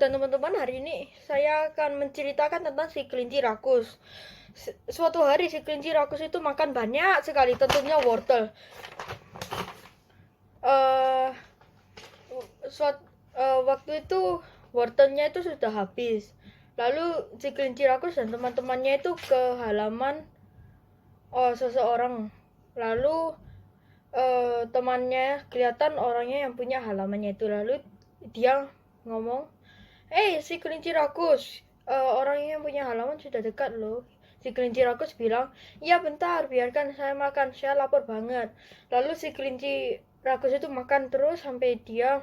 dan teman-teman, hari ini saya akan menceritakan tentang si kelinci rakus. Suatu hari si kelinci rakus itu makan banyak sekali, tentunya wortel. Eh, Waktu itu wortelnya itu sudah habis. Lalu si kelinci rakus dan teman-temannya itu ke halaman seseorang. Lalu temannya kelihatan orangnya yang punya halamannya itu. Lalu dia ngomong, si kelinci rakus, orang yang punya halaman sudah dekat loh. Si kelinci rakus bilang, iya bentar, biarkan saya makan, saya lapar banget. Lalu si kelinci rakus itu makan terus sampai dia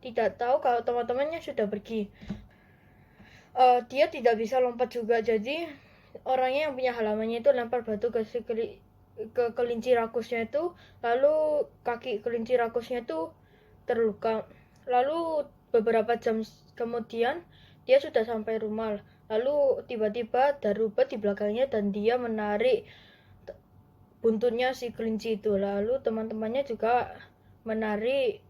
tidak tahu kalau teman-temannya sudah pergi. Dia tidak bisa lompat juga, jadi orangnya yang punya halamannya itu lempar batu ke kelinci rakusnya itu. Lalu kaki kelinci rakusnya itu terluka. Lalu beberapa jam kemudian dia sudah sampai rumah. Lalu tiba-tiba ada rubet di belakangnya dan dia menarik buntutnya si kelinci itu. Lalu teman-temannya juga menarik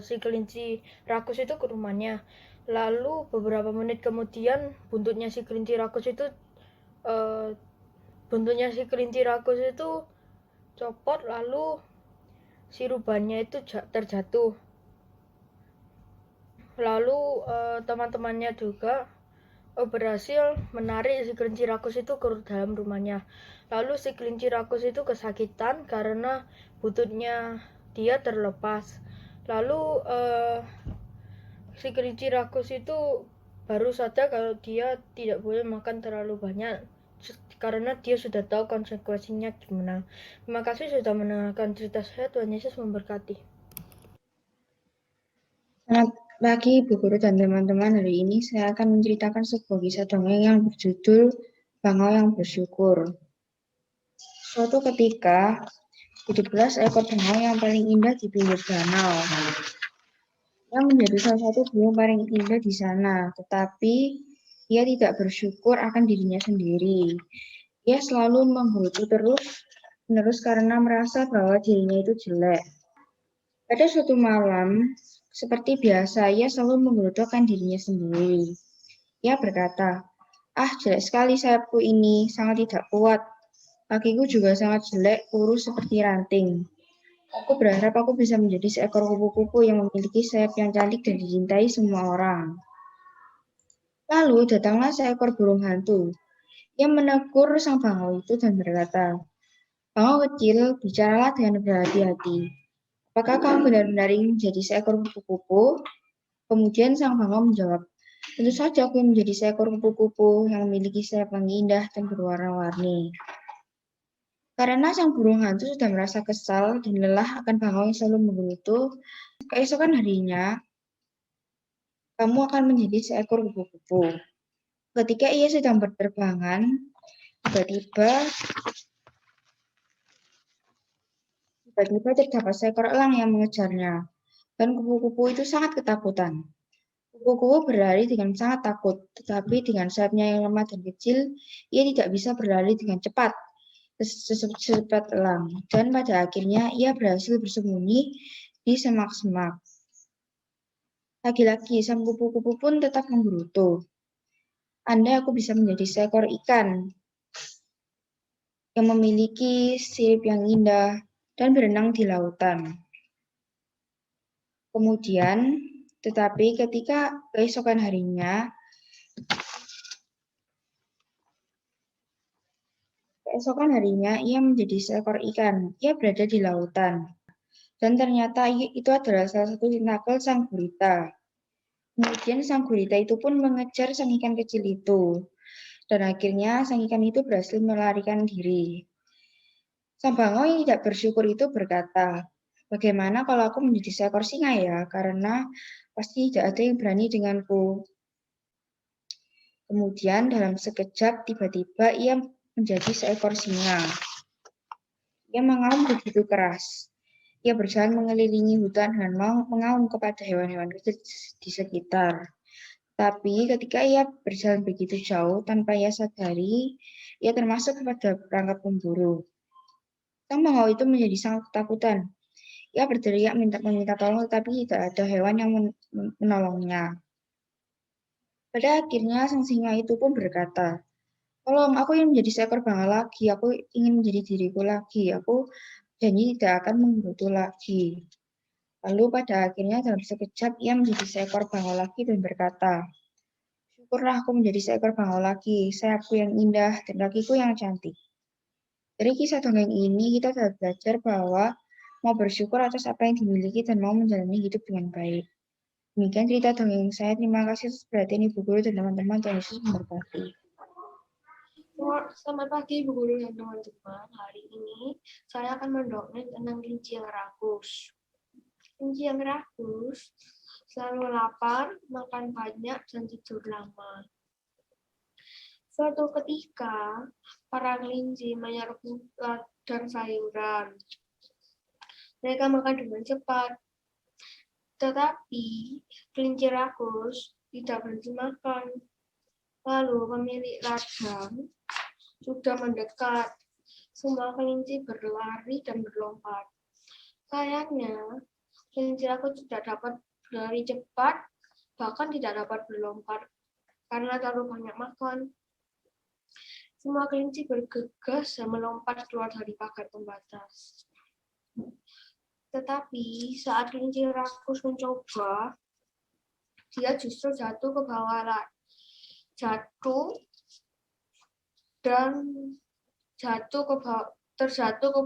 si kelinci rakus itu ke rumahnya. Lalu beberapa menit kemudian uh, buntutnya si kelinci rakus itu copot, lalu si rubahnya itu terjatuh. Lalu teman-temannya juga berhasil menarik si kelinci rakus itu ke dalam rumahnya. Lalu si kelinci rakus itu kesakitan karena buntutnya dia terlepas. Lalu si kelinci rakus itu baru sadar kalau dia tidak boleh makan terlalu banyak karena dia sudah tahu konsekuensinya gimana. Terima kasih sudah mendengarkan cerita saya. Tuhan Yesus memberkati. Selamat pagi Ibu Guru dan teman-teman. Hari ini saya akan menceritakan sebuah kisah dongeng yang berjudul Bangau yang Bersyukur. Suatu ketika, hiduplah seekor bangau yang paling indah di pinggir danau. Yang menjadi salah satu burung paling indah di sana, tetapi ia tidak bersyukur akan dirinya sendiri. Ia selalu menggerutu terus karena merasa bahwa dirinya itu jelek. Pada suatu malam, seperti biasa, ia selalu menggerudukkan dirinya sendiri. Ia berkata, jelek sekali sayapku ini, sangat tidak kuat. Kakiku juga sangat jelek, kurus seperti ranting. Aku berharap aku bisa menjadi seekor kupu-kupu yang memiliki sayap yang cantik dan dicintai semua orang. Lalu datanglah seekor burung hantu. Ia menegur sang bangau itu dan berkata, Bangau kecil, bicaralah dengan berhati-hati. Apakah kamu benar-benar ingin menjadi seekor kupu-kupu? Kemudian sang bangau menjawab, tentu saja aku menjadi seekor kupu-kupu yang memiliki sayap yang indah dan berwarna-warni. Karena sang burung hantu sudah merasa kesal dan lelah akan bangau yang selalu menggerutu, keesokan harinya, kamu akan menjadi seekor kupu-kupu. Ketika ia sedang berterbangan, tiba-tiba terdapat seekor elang yang mengejarnya, dan kupu-kupu itu sangat ketakutan. Kupu-kupu berlari dengan sangat takut, tetapi dengan sayapnya yang lemah dan kecil, ia tidak bisa berlari dengan cepat secepat elang, dan pada akhirnya ia berhasil bersembunyi di semak-semak. Lagi-lagi sang kupu-kupu pun tetap menggerutu. Andai aku bisa menjadi seekor ikan yang memiliki sirip yang indah dan berenang di lautan. Kemudian, tetapi ketika keesokan harinya, ia menjadi seekor ikan. Ia berada di lautan. Dan ternyata itu adalah salah satu tentakel sang gurita. Kemudian sang gurita itu pun mengejar sang ikan kecil itu. Dan akhirnya sang ikan itu berhasil melarikan diri. Sang bangau yang tidak bersyukur itu berkata, bagaimana kalau aku menjadi seekor singa ya? Karena pasti tidak ada yang berani denganku. Kemudian dalam sekejap tiba-tiba ia menjadi seekor singa. Ia mengaum begitu keras. Ia berjalan mengelilingi hutan dan mengaum kepada hewan-hewan kecil di sekitar. Tapi ketika ia berjalan begitu jauh tanpa ia sadari, ia termasuk kepada perangkap pemburu. Sang bangau itu menjadi sangat ketakutan. Ia berteriak meminta tolong, tetapi tidak ada hewan yang menolongnya. Pada akhirnya sang singa itu pun berkata, "Tolong, aku ingin menjadi seekor bangau lagi. Aku ingin menjadi diriku lagi. Aku janji tidak akan menggerutu lagi." Lalu pada akhirnya dalam sekejap ia menjadi seekor bangau lagi dan berkata, "Syukurlah aku menjadi seekor bangau lagi, sayapku yang indah dan kakiku yang cantik." Dari kisah dongeng ini kita dapat belajar bahwa mau bersyukur atas apa yang dimiliki dan mau menjalani hidup dengan baik. Demikian cerita dongeng saya. Terima kasih atas perhatian Ibu Guru dan teman-teman. Tuhan Yesus memberkati. Selamat pagi Ibu Guru dan teman-teman. Hari ini saya akan mendongeng tentang kelinci yang rakus. Kelinci yang rakus selalu lapar, makan banyak, dan tidur lama. Suatu ketika, para kelinci menyerbu ladang sayuran. Mereka makan dengan cepat. Tetapi, kelinci rakus tidak berhenti makan. Lalu pemilik ladang sudah mendekat. Semua kelinci berlari dan berlompat. Sayangnya, kelinci rakus tidak dapat berlari cepat, bahkan tidak dapat berlompat karena terlalu banyak makan. Semua kelinci bergegas dan melompat keluar dari pagar pembatas. Tetapi saat kelinci rakus mencoba, dia justru jatuh ke bawah terjatuh ke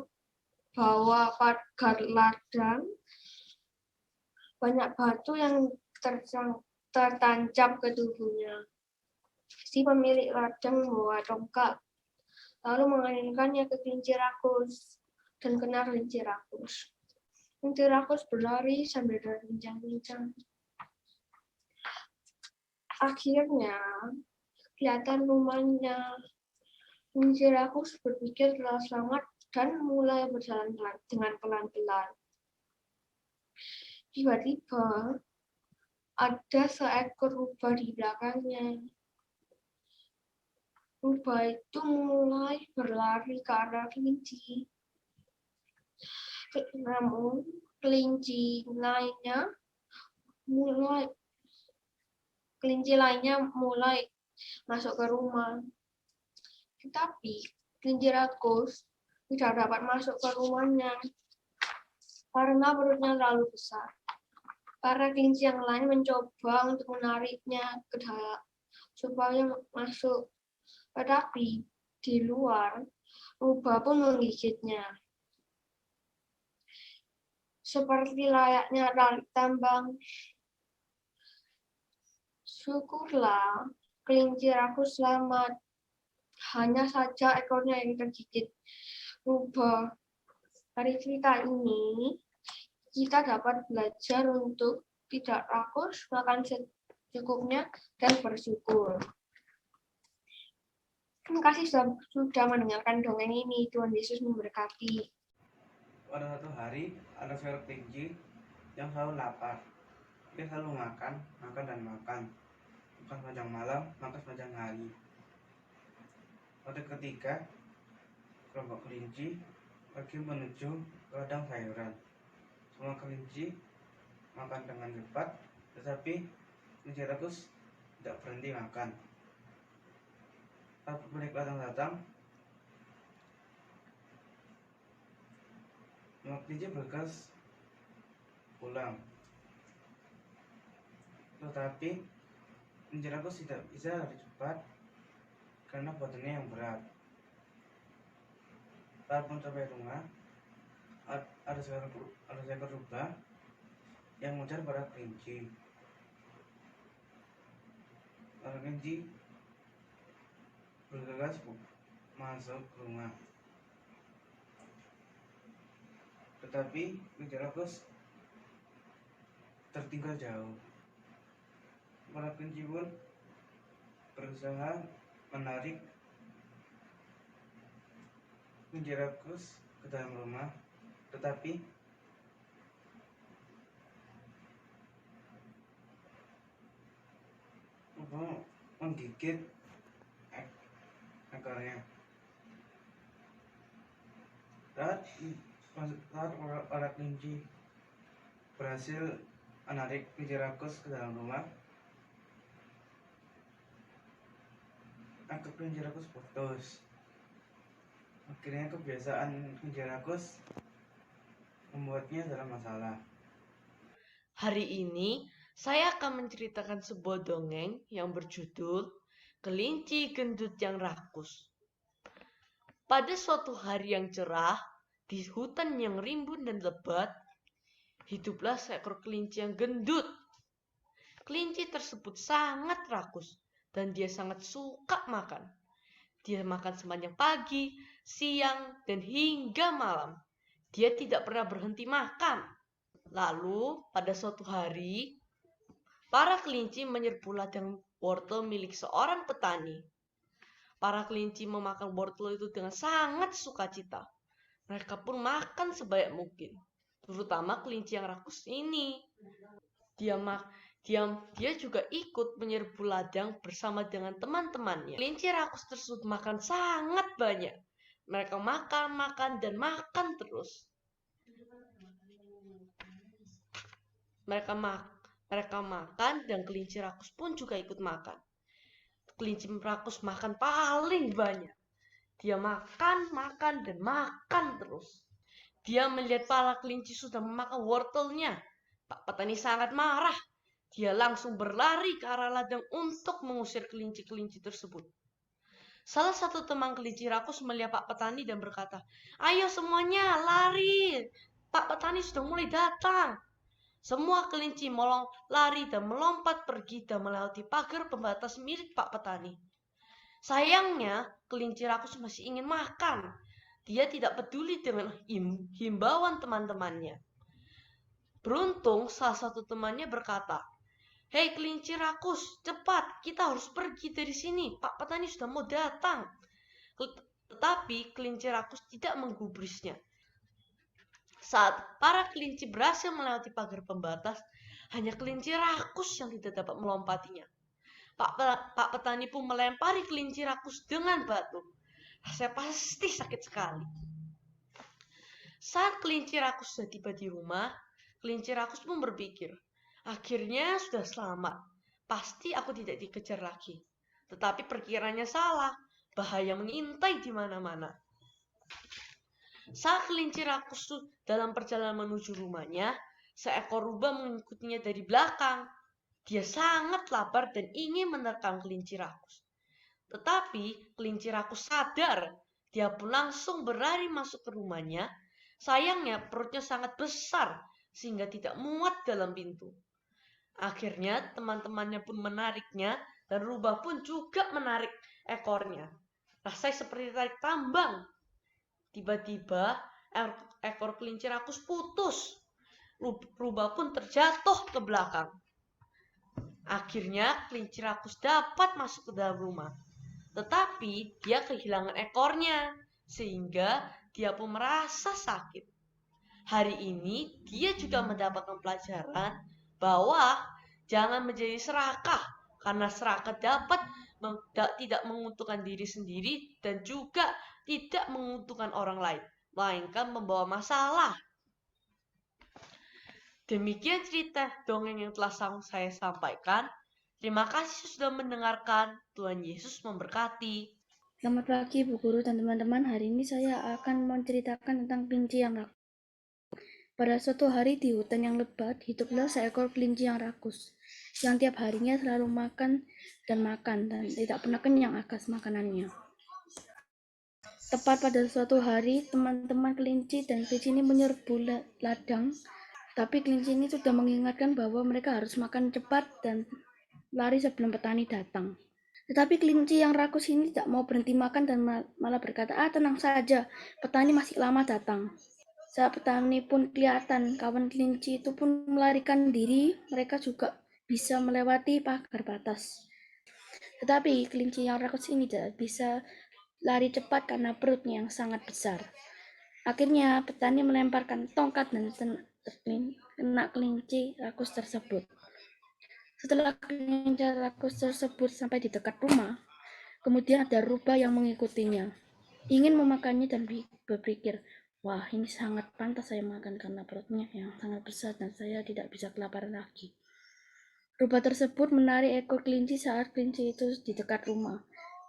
bawah pagar ladang. Banyak batu yang tertancap ke tubuhnya. Si pemilik ladang membawa tongkat, lalu mengalihkannya ke kelinci rakus dan kena kelinci rakus. Kelinci rakus berlari sambil berbincang-bincang. Akhirnya, kelihatan rumahnya. Kelinci rakus berpikir telah selamat dan mulai berjalan dengan pelan-pelan. Tiba-tiba, ada seekor rubah di belakangnya. Rubah itu mulai berlari ke arah kelinci. Namun, kelinci lainnya mulai masuk ke rumah. Tetapi, kelinci rakus tidak dapat masuk ke rumahnya karena perutnya terlalu besar. Para kelinci yang lain mencoba untuk menariknya ke dalam supaya masuk. Tetapi di luar, rubah pun menggigitnya. Seperti layaknya tarik tambang. Syukurlah, kelinci rakus selamat. Hanya saja ekornya yang tergigit rubah. Dari cerita ini, kita dapat belajar untuk tidak rakus, makan secukupnya, dan bersyukur. Terima kasih sudah mendengarkan dongeng ini. Tuhan Yesus memberkati. Pada suatu hari, ada seorang kelinci yang selalu lapar. Dia selalu makan, dan makan. Makan sepanjang malam, makan sepanjang hari. Pada ketika, kelompok kelinci pergi menuju ke ladang sayuran. Semua kelinci makan dengan cepat, tetapi kelinci rakus tidak berhenti makan. Saat pemilik ladang datang, kelinci bergegas pulang. Tetapi kelinci rakus tidak bisa lari cepat karena badannya yang berat. Saat mencapai rumah, ada seekor rubah yang mengejar para kelinci. Para kelinci bergegas masuk ke rumah. Tetapi kelinci rakus tertinggal jauh. Para kelinci pun berusaha menarik kelinci rakus ke dalam rumah, tetapi rubah menggigit ekornya. Saat para kelinci berhasil menarik kelinci rakus ke dalam rumah, ekor kelinci rakus putus. Akhirnya kebiasaan kelinci rakus membuatnya dalam masalah. Hari ini saya akan menceritakan sebuah dongeng yang berjudul Kelinci Gendut yang Rakus. Pada suatu hari yang cerah, di hutan yang rimbun dan lebat, hiduplah seekor kelinci yang gendut. Kelinci tersebut sangat rakus dan dia sangat suka makan. Dia makan sepanjang pagi, siang, dan hingga malam. Dia tidak pernah berhenti makan. Lalu, pada suatu hari, para kelinci menyerbu ladang wortel milik seorang petani. Para kelinci memakan wortel itu dengan sangat sukacita. Mereka pun makan sebanyak mungkin, terutama kelinci yang rakus ini. Dia juga ikut menyerbu ladang bersama dengan teman-temannya. Kelinci rakus tersebut makan sangat banyak. Mereka makan dan makan terus. Mereka makan dan kelinci rakus pun juga ikut makan. Kelinci rakus makan paling banyak. Dia makan dan makan terus. Dia melihat para kelinci sudah memakan wortelnya. Pak petani sangat marah. Dia langsung berlari ke arah ladang untuk mengusir kelinci-kelinci tersebut. Salah satu teman kelinci rakus melihat Pak petani dan berkata, "Ayo semuanya lari. Pak petani sudah mulai datang." Semua kelinci lari dan melompat pergi dan melewati pagar pembatas milik Pak petani. Sayangnya, kelinci rakus masih ingin makan. Dia tidak peduli dengan himbauan teman-temannya. Beruntung, salah satu temannya berkata, "Hei kelinci rakus, cepat, kita harus pergi dari sini. Pak petani sudah mau datang." Tetapi kelinci rakus tidak menggubrisnya. Saat para kelinci berhasil melewati pagar pembatas, hanya kelinci rakus yang tidak dapat melompatinya. Pak petani pun melempari kelinci rakus dengan batu. Rasanya pasti sakit sekali. Saat kelinci rakus sudah tiba di rumah, kelinci rakus pun berpikir, "Akhirnya sudah selamat. Pasti aku tidak dikejar lagi." Tetapi perkiraannya salah. Bahaya mengintai di mana-mana. Saat kelinci rakus dalam perjalanan menuju rumahnya, seekor rubah mengikutinya dari belakang. Dia sangat lapar dan ingin menerkam kelinci rakus. Tetapi kelinci rakus sadar. Dia pun langsung berlari masuk ke rumahnya. Sayangnya perutnya sangat besar sehingga tidak muat dalam pintu. Akhirnya teman-temannya pun menariknya dan rubah pun juga menarik ekornya. Rasanya seperti tarik tambang. Tiba-tiba ekor kelinci rakus putus. Rubah pun terjatuh ke belakang. Akhirnya kelinci rakus dapat masuk ke dalam rumah. Tetapi dia kehilangan ekornya, sehingga dia pun merasa sakit. Hari ini dia juga mendapatkan pelajaran bahwa jangan menjadi serakah, karena serakah tidak menguntungkan diri sendiri dan juga tidak menguntungkan orang lain, melainkan membawa masalah. Demikian cerita dongeng yang telah saya sampaikan. Terima kasih sudah mendengarkan. Tuhan Yesus memberkati. Selamat pagi Bu Guru dan teman-teman. Hari ini saya akan menceritakan tentang kelinci yang rakus. Pada suatu hari di hutan yang lebat, hiduplah seekor kelinci yang rakus, yang tiap harinya selalu makan dan tidak pernah kenyang atas makanannya. Tepat pada suatu hari, teman-teman kelinci dan kelinci ini menyerbu ladang, tapi kelinci ini sudah mengingatkan bahwa mereka harus makan cepat dan lari sebelum petani datang. Tetapi kelinci yang rakus ini tidak mau berhenti makan dan malah berkata, "Tenang saja, petani masih lama datang." Saat petani pun kelihatan, kawan kelinci itu pun melarikan diri, mereka juga bisa melewati pagar batas. Tetapi kelinci yang rakus ini tidak bisa lari cepat karena perutnya yang sangat besar. Akhirnya petani melemparkan tongkat dan kena kelinci rakus tersebut. Setelah kelinci rakus tersebut sampai di dekat rumah, kemudian ada rubah yang mengikutinya, ingin memakannya dan berpikir, "Wah, ini sangat pantas saya makan karena perutnya yang sangat besar dan saya tidak bisa kelaparan lagi." Rubah tersebut menarik ekor kelinci saat kelinci itu di dekat rumah.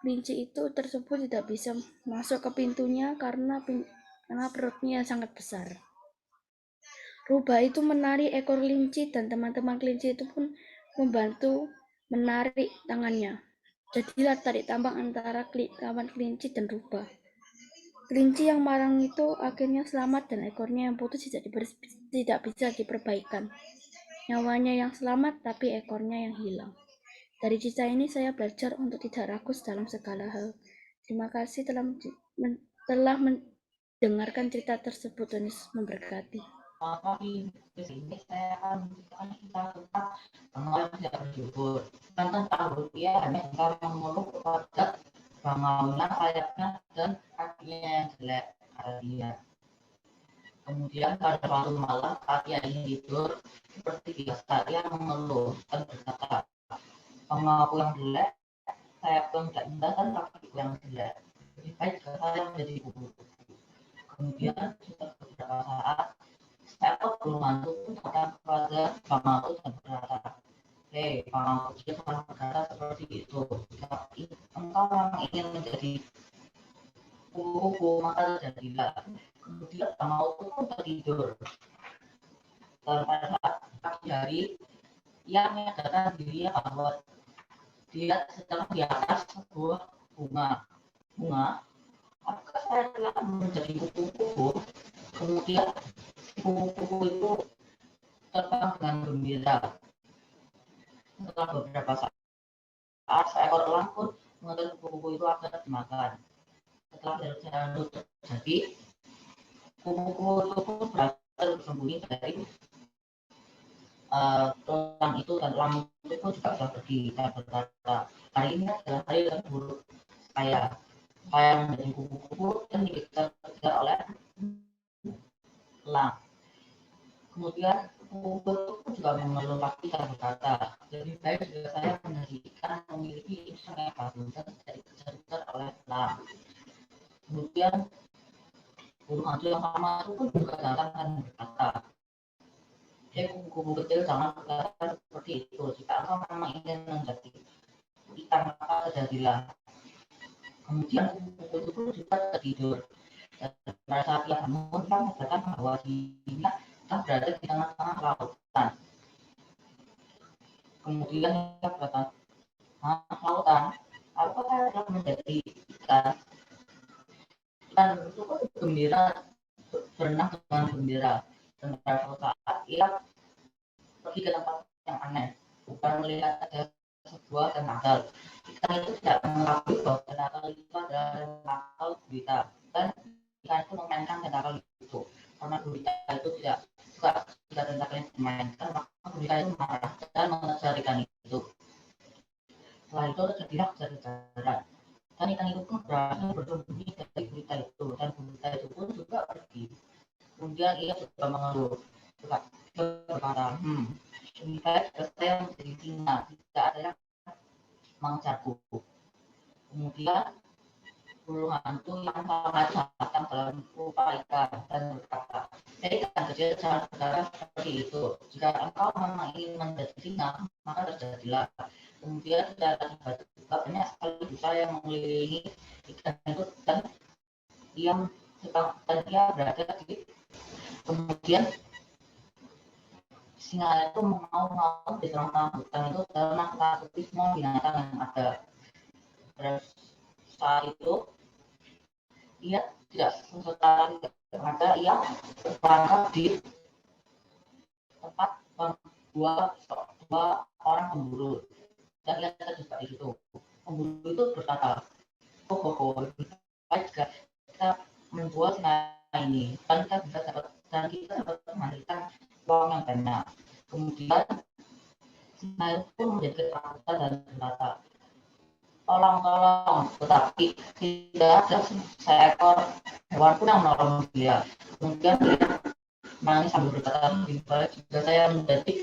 kelinci itu tersebut tidak bisa masuk ke pintunya karena perutnya sangat besar. Rubah itu menarik ekor kelinci dan teman-teman kelinci itu pun membantu menarik tangannya. Jadilah tarik tambang antara kawan kelinci dan rubah. Kelinci yang marang itu akhirnya selamat dan ekornya yang putus tidak bisa diperbaikan. Nyawanya yang selamat tapi ekornya yang hilang. Dari cerita ini saya belajar untuk tidak rakus dalam segala hal. Terima kasih telah mendengarkan cerita tersebut. Tuhan Yesus memberkati. Tapi di sini saya akan menceritakan kisah tentang bangau yang tidak bersyukur. Dan tentang rupiah hanya bangau yang muluk kepada bangaunya, sayapnya, dan kakinya yang jelek kata dia. Kemudian pada suatu malam saat ia ingin tidur, seperti biasa ia mengeluh dan berkata, bangauku yang jelek, sayapku yang tidak indah, dan kakiku yang jelek. Lebih baik jika saya menjadi kupu-kupu. Kemudian setelah beberapa saat, seekor burung hantu pun datang kepada bangau dan berkata, hei, bangau kecil pernah berkata seperti itu. Jika engkau yang ingin menjadi kupu-kupu, maka terjadilah. Kemudian bangau itu pun tertidur. Dan pada saat pagi hari, ia menyadarkan dirinya bahwa dia sedang di atas sebuah bunga. Apakah saya telah menjadi kupu-kupu? Kemudian kupu-kupu itu terbang dengan gembira. Setelah beberapa saat, seekor elang pun mengejar kupu-kupu itu agar dimakan. Setelah berjalan terjadi, kupu-kupu itu pun berhasil bersembunyi dari elang itu, dan elang itu pun juga sudah pergi dan berkata, hari ini adalah hari yang buruk saya. Saya menjadi kupu-kupu dan dikejar oleh elang. Kemudian kupu-kupu itu juga mengeluh lagi dan berkata, lebih baik jika saya menjadi ikan memiliki insting yang bagus dan tidak dikejar-kejar oleh elang. Kemudian burung hantu yang sama itu pun juga datang dan berkata, kupu-kupu kecil, jangan berkata seperti itu. Jika engkau memang ingin menjadi ikan, maka terjadilah. Kemudian kupu-kupu itu pun juga tertidur. Dan pada saat ia bangun, dia mengatakan bahwa dirinya berada di tengah-tengah lautan. Kemudian ia berkata, lautan, apakah saya telah menjadi ikan? Ikan itu pun gembira, berenang dengan gembira. Dan pada suatu saat ia pergi ke tempat yang aneh, bukan melihat ada sebuah tenaga. Ikan itu tidak mengetahui bahwa tenaga itu adalah tenaga gurita, dan ikan itu memainkan tenaga itu. Karena gurita itu tidak suka jika tenaganya dimainkan, maka gurita itu marah dan mengejar ikan itu. Setelah itu terjadilah kejar-kejaran, dan ikan itu pun berhasil bersembunyi dari gurita itu, dan gurita itu pun juga pergi. Kemudian ia juga mengeluh, berkata, lebih baik saya menjadi singa, tidak ada yang mengejarku. Kemudian burung hantu yang sama itu datang dalam rupa ikan dan berkata, ikan kecil, jangan berkata seperti itu. Jika engkau memang ingin menjadi singa, maka terjadilah. Kemudian secara tiba-tiba banyak sekali busa yang mengelilingi ikan itu, dan ia berada di. Kemudian singa itu mengaum-ngaum di tengah-tengah hutan itu dan menakuti semua binatang yang ada. Pada saat itu ia tidak sementara ada, ia berangkat di tempat dua orang pemburu, dan ia terjebak di situ. Pemburu itu berkata, lebih baik jika kita menjual singa ini, dan kita dapat menghasilkan uang yang banyak. Kemudian singa itu pun menjadi ketakutan dan berkata, tolong, tetapi tidak ada seekor hewan pun yang menolong dia. Kemudian dia menangis sambil berkata, lebih baik jika saya menjadi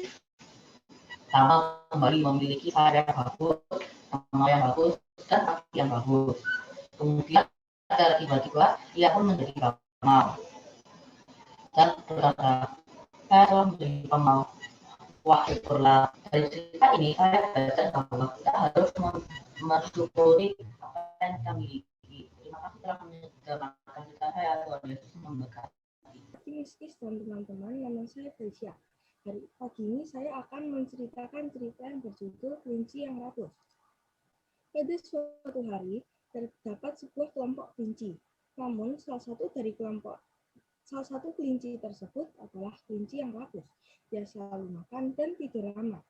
sama kembali memiliki sayap yang bagus, sama yang bagus, dan kaki yang bagus. Kemudian secara tiba-tiba ia pun menjadi bangau dan berkata, saya telah menjadi bangau. Wah, syukurlah. Dari cerita ini saya belajar bahwa kita harus mensyukuri apa yang kita miliki. Terima kasih telah mendengarkan cerita saya. Tuhan Yesus memberkati. Miskis dan teman-teman, nama saya Felicia. Pagi ini saya akan menceritakan cerita yang berjudul Kelinci yang Rakus. Pada suatu hari, terdapat sebuah kelompok kelinci. Namun, salah satu kelinci tersebut adalah kelinci yang rakus. Dia selalu makan dan tidur lama.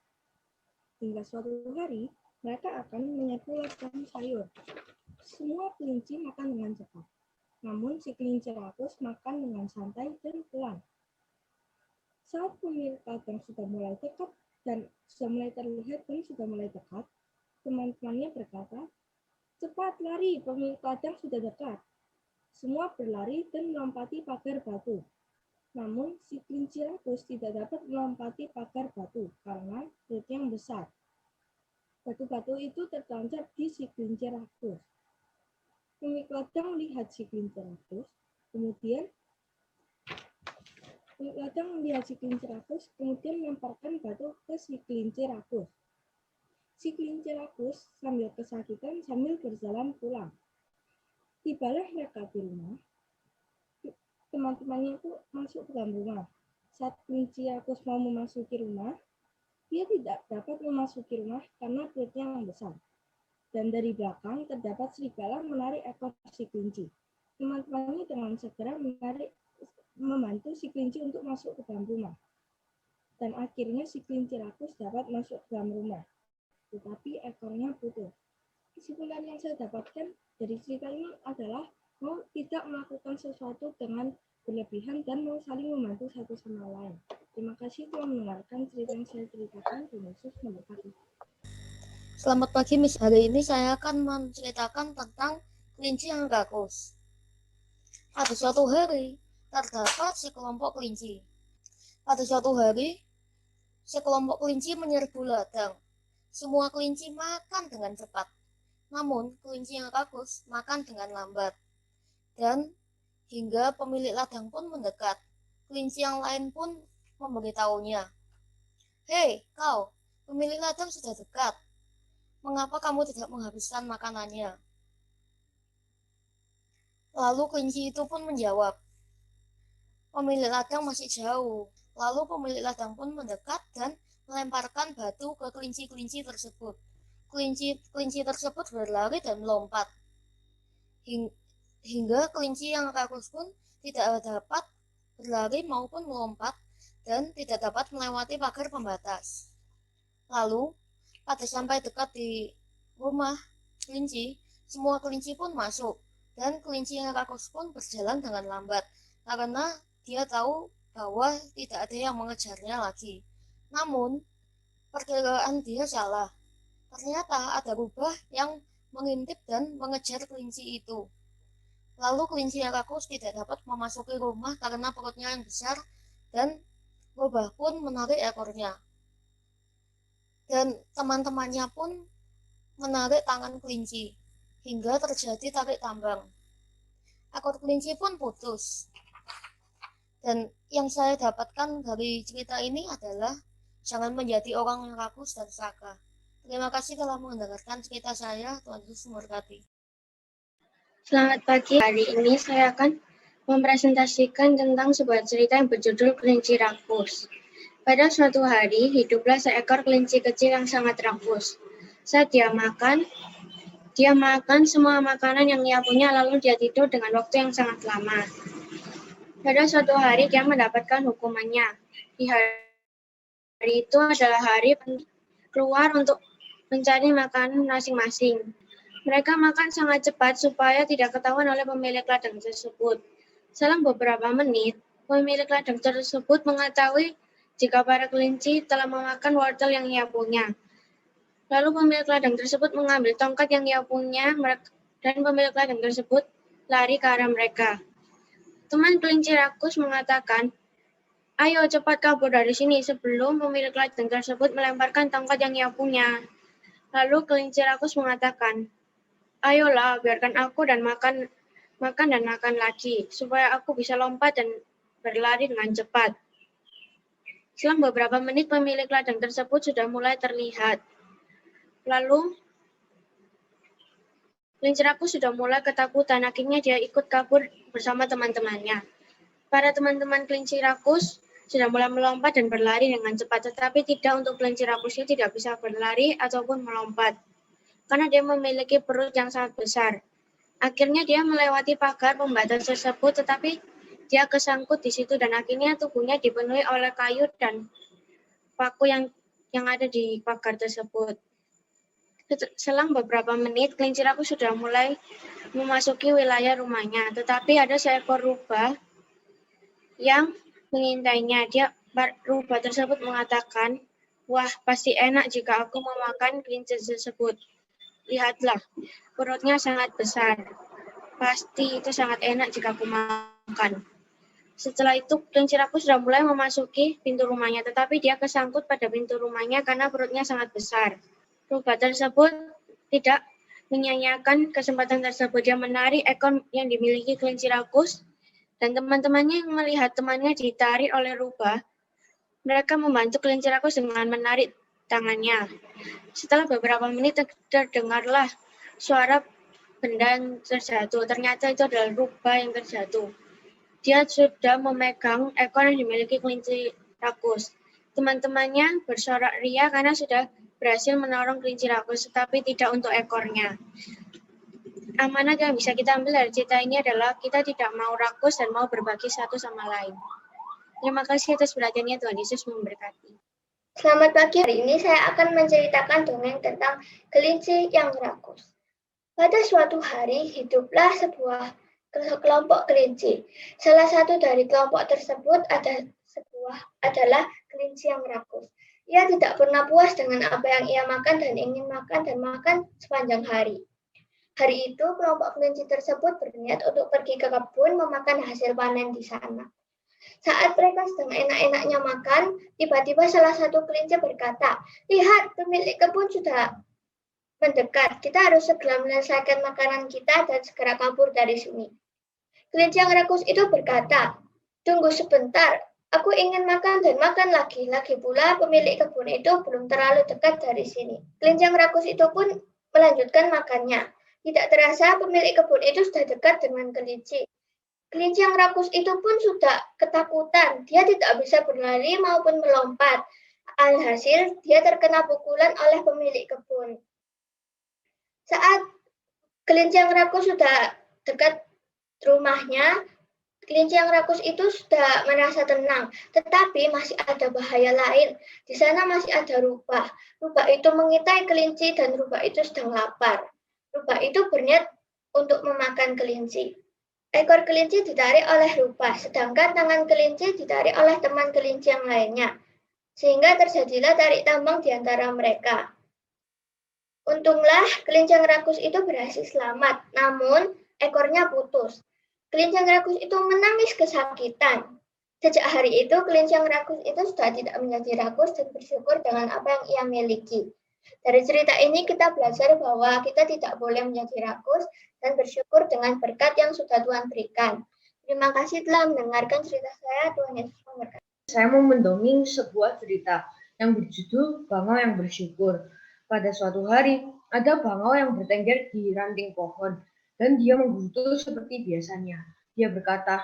Hingga suatu hari, mereka akan menyerbu ladang sayur. Semua kelinci makan dengan cepat. Namun, si kelinci rakus makan dengan santai dan pelan. Saat pemilik ladang sudah mulai dekat dan sudah mulai terlihat dan sudah mulai dekat, teman-temannya berkata, "Cepat lari, pemilik ladang sudah dekat." Semua berlari dan melompati pagar batu. Namun, si kelinci rakus tidak dapat melompati pagar batu karena perutnya yang besar. Batu-batu itu tertancap di si kelinci rakus. Pemilik ladang melihat si kelinci rakus, kemudian melemparkan batu ke si kelinci rakus. Si kelinci rakus sambil kesakitan sambil berjalan pulang. Tibalah mereka di rumah. Teman-temannya itu masuk ke dalam rumah. Saat kelinci rakus mau memasuki rumah, dia tidak dapat memasuki rumah karena perutnya yang besar. Dan dari belakang terdapat serigala menarik ekor si kelinci. Teman-temannya dengan segera membantu si kelinci untuk masuk ke dalam rumah. Dan akhirnya si kelinci rakus dapat masuk ke dalam rumah. Tetapi ekornya putus. Kesimpulan yang saya dapatkan dari cerita ini adalah mau tidak melakukan sesuatu dengan berlebihan dan mau saling membantu satu sama lain. Terima kasih telah mendengarkan cerita yang saya ceritakan. Tuhan Yesus memberkati. Selamat pagi, Miss. Hari ini saya akan menceritakan tentang kelinci yang rakus. Pada suatu hari, terdapat sekelompok kelinci. Pada suatu hari, sekelompok kelinci menyerbu ladang. Semua kelinci makan dengan cepat. Namun, kelinci yang rakus makan dengan lambat. Dan hingga pemilik ladang pun mendekat. Kelinci yang lain pun memberitahunya, "Hei, kau, pemilik ladang sudah dekat. Mengapa kamu tidak menghabiskan makanannya?" Lalu kelinci itu pun menjawab, "Pemilik ladang masih jauh." Lalu pemilik ladang pun mendekat dan melemparkan batu ke kelinci-kelinci tersebut. Kelinci tersebut berlari dan melompat. Hingga kelinci yang rakus pun tidak dapat berlari maupun melompat dan tidak dapat melewati pagar pembatas. Lalu, pada sampai dekat di rumah kelinci, semua kelinci pun masuk, dan kelinci yang rakus pun berjalan dengan lambat, karena dia tahu bahwa tidak ada yang mengejarnya lagi. Namun, perkiraan dia salah. Ternyata ada rubah yang mengintip dan mengejar kelinci itu. Lalu kelinci yang rakus tidak dapat memasuki rumah karena perutnya yang besar, dan rubah pun menarik ekornya. Dan teman-temannya pun menarik tangan kelinci, hingga terjadi tarik tambang. Ekor kelinci pun putus. Dan yang saya dapatkan dari cerita ini adalah jangan menjadi orang yang rakus dan serakah. Terima kasih telah mendengarkan cerita saya. Tuhan Yesus memberkati. Selamat pagi. Hari ini saya akan mempresentasikan tentang sebuah cerita yang berjudul Kelinci Rakus. Pada suatu hari, hiduplah seekor kelinci kecil yang sangat rakus. Saat dia makan semua makanan yang ia punya, lalu dia tidur dengan waktu yang sangat lama. Pada suatu hari, dia mendapatkan hukumannya. Di hari itu adalah hari keluar untuk mencari makanan masing-masing. Mereka makan sangat cepat supaya tidak ketahuan oleh pemilik ladang tersebut. Selang beberapa menit, pemilik ladang tersebut mengetahui jika para kelinci telah memakan wortel yang ia punya. Lalu pemilik ladang tersebut mengambil tongkat yang ia punya dan pemilik ladang tersebut lari ke arah mereka. Teman kelinci rakus mengatakan, "Ayo cepat kabur dari sini," sebelum pemilik ladang tersebut melemparkan tongkat yang ia punya. Lalu kelinci rakus mengatakan, "Ayolah, biarkan aku dan makan lagi, supaya aku bisa lompat dan berlari dengan cepat." Selang beberapa menit, pemilik ladang tersebut sudah mulai terlihat. Lalu, Kelinci rakus sudah mulai ketakutan, akhirnya dia ikut kabur bersama teman-temannya. Para teman-teman kelinci rakus sudah mulai melompat dan berlari dengan cepat, tetapi tidak untuk kelinci rakusnya tidak bisa berlari ataupun melompat, karena dia memiliki perut yang sangat besar. Akhirnya dia melewati pagar pembatas tersebut, tetapi dia kesangkut di situ dan akhirnya tubuhnya dipenuhi oleh kayu dan paku yang ada di pagar tersebut. Selang beberapa menit, kelinci rakus sudah mulai memasuki wilayah rumahnya, tetapi ada seekor rubah yang mengintainya. Rubah tersebut mengatakan, "Wah, pasti enak jika aku memakan kelinci tersebut. Lihatlah, perutnya sangat besar. Pasti itu sangat enak jika aku makan." Setelah itu, kelinci rakus sudah mulai memasuki pintu rumahnya, tetapi dia kesangkut pada pintu rumahnya karena perutnya sangat besar. Rubah tersebut tidak menyia-nyiakan kesempatan tersebut. Dia menarik ekor yang dimiliki kelinci rakus, dan teman-temannya yang melihat temannya ditarik oleh rubah, mereka membantu kelinci rakus dengan menarik tangannya. Setelah beberapa menit terdengarlah suara benda yang terjatuh. Ternyata itu adalah rubah yang terjatuh. Dia sudah memegang ekor yang dimiliki kelinci rakus. Teman-temannya bersorak ria karena sudah berhasil menolong kelinci rakus, tetapi tidak untuk ekornya. Amanat yang bisa kita ambil dari cerita ini adalah kita tidak mau rakus dan mau berbagi satu sama lain. Terima kasih atas perhatiannya, Tuhan Yesus memberkati. Selamat pagi, hari ini saya akan menceritakan dongeng tentang kelinci yang rakus. Pada suatu hari, hiduplah sebuah kelompok kelinci. Salah satu dari kelompok tersebut adalah kelinci yang rakus. Ia tidak pernah puas dengan apa yang ia makan dan ingin makan sepanjang hari. Hari itu, kelompok kelinci tersebut berniat untuk pergi ke kebun memakan hasil panen di sana. Saat mereka sedang enak-enaknya makan, tiba-tiba salah satu kelinci berkata, "Lihat, pemilik kebun sudah mendekat. Kita harus segera menyelesaikan makanan kita dan segera kabur dari sini." Kelinci yang rakus itu berkata, "Tunggu sebentar, aku ingin makan dan makan lagi. Lagi pula pemilik kebun itu belum terlalu dekat dari sini." Kelinci yang rakus itu pun melanjutkan makannya. Tidak terasa pemilik kebun itu sudah dekat dengan kelinci. Kelinci yang rakus itu pun sudah ketakutan. Dia tidak bisa berlari maupun melompat. Alhasil, dia terkena pukulan oleh pemilik kebun. Saat kelinci yang rakus sudah dekat rumahnya, kelinci yang rakus itu sudah merasa tenang, tetapi masih ada bahaya lain. Di sana masih ada rubah. Rubah itu mengintai kelinci dan rubah itu sedang lapar. Rubah itu berniat untuk memakan kelinci. Ekor kelinci ditarik oleh rubah, sedangkan tangan kelinci ditarik oleh teman kelinci yang lainnya, sehingga terjadilah tarik tambang di antara mereka. Untunglah kelinci yang rakus itu berhasil selamat, namun ekornya putus. Kelinci yang rakus itu menangis kesakitan. Sejak hari itu, kelinci yang rakus itu sudah tidak menjadi rakus dan bersyukur dengan apa yang ia miliki. Dari cerita ini kita belajar bahwa kita tidak boleh menjadi rakus dan bersyukur dengan berkat yang sudah Tuhan berikan. Terima kasih telah mendengarkan cerita saya. Tuhan Yesus memberkati. Saya mau mendongeng sebuah cerita yang berjudul Bangau yang Bersyukur. Pada suatu hari, ada bangau yang bertengger di ranting pohon, dan dia menggerutu seperti biasanya. Dia berkata,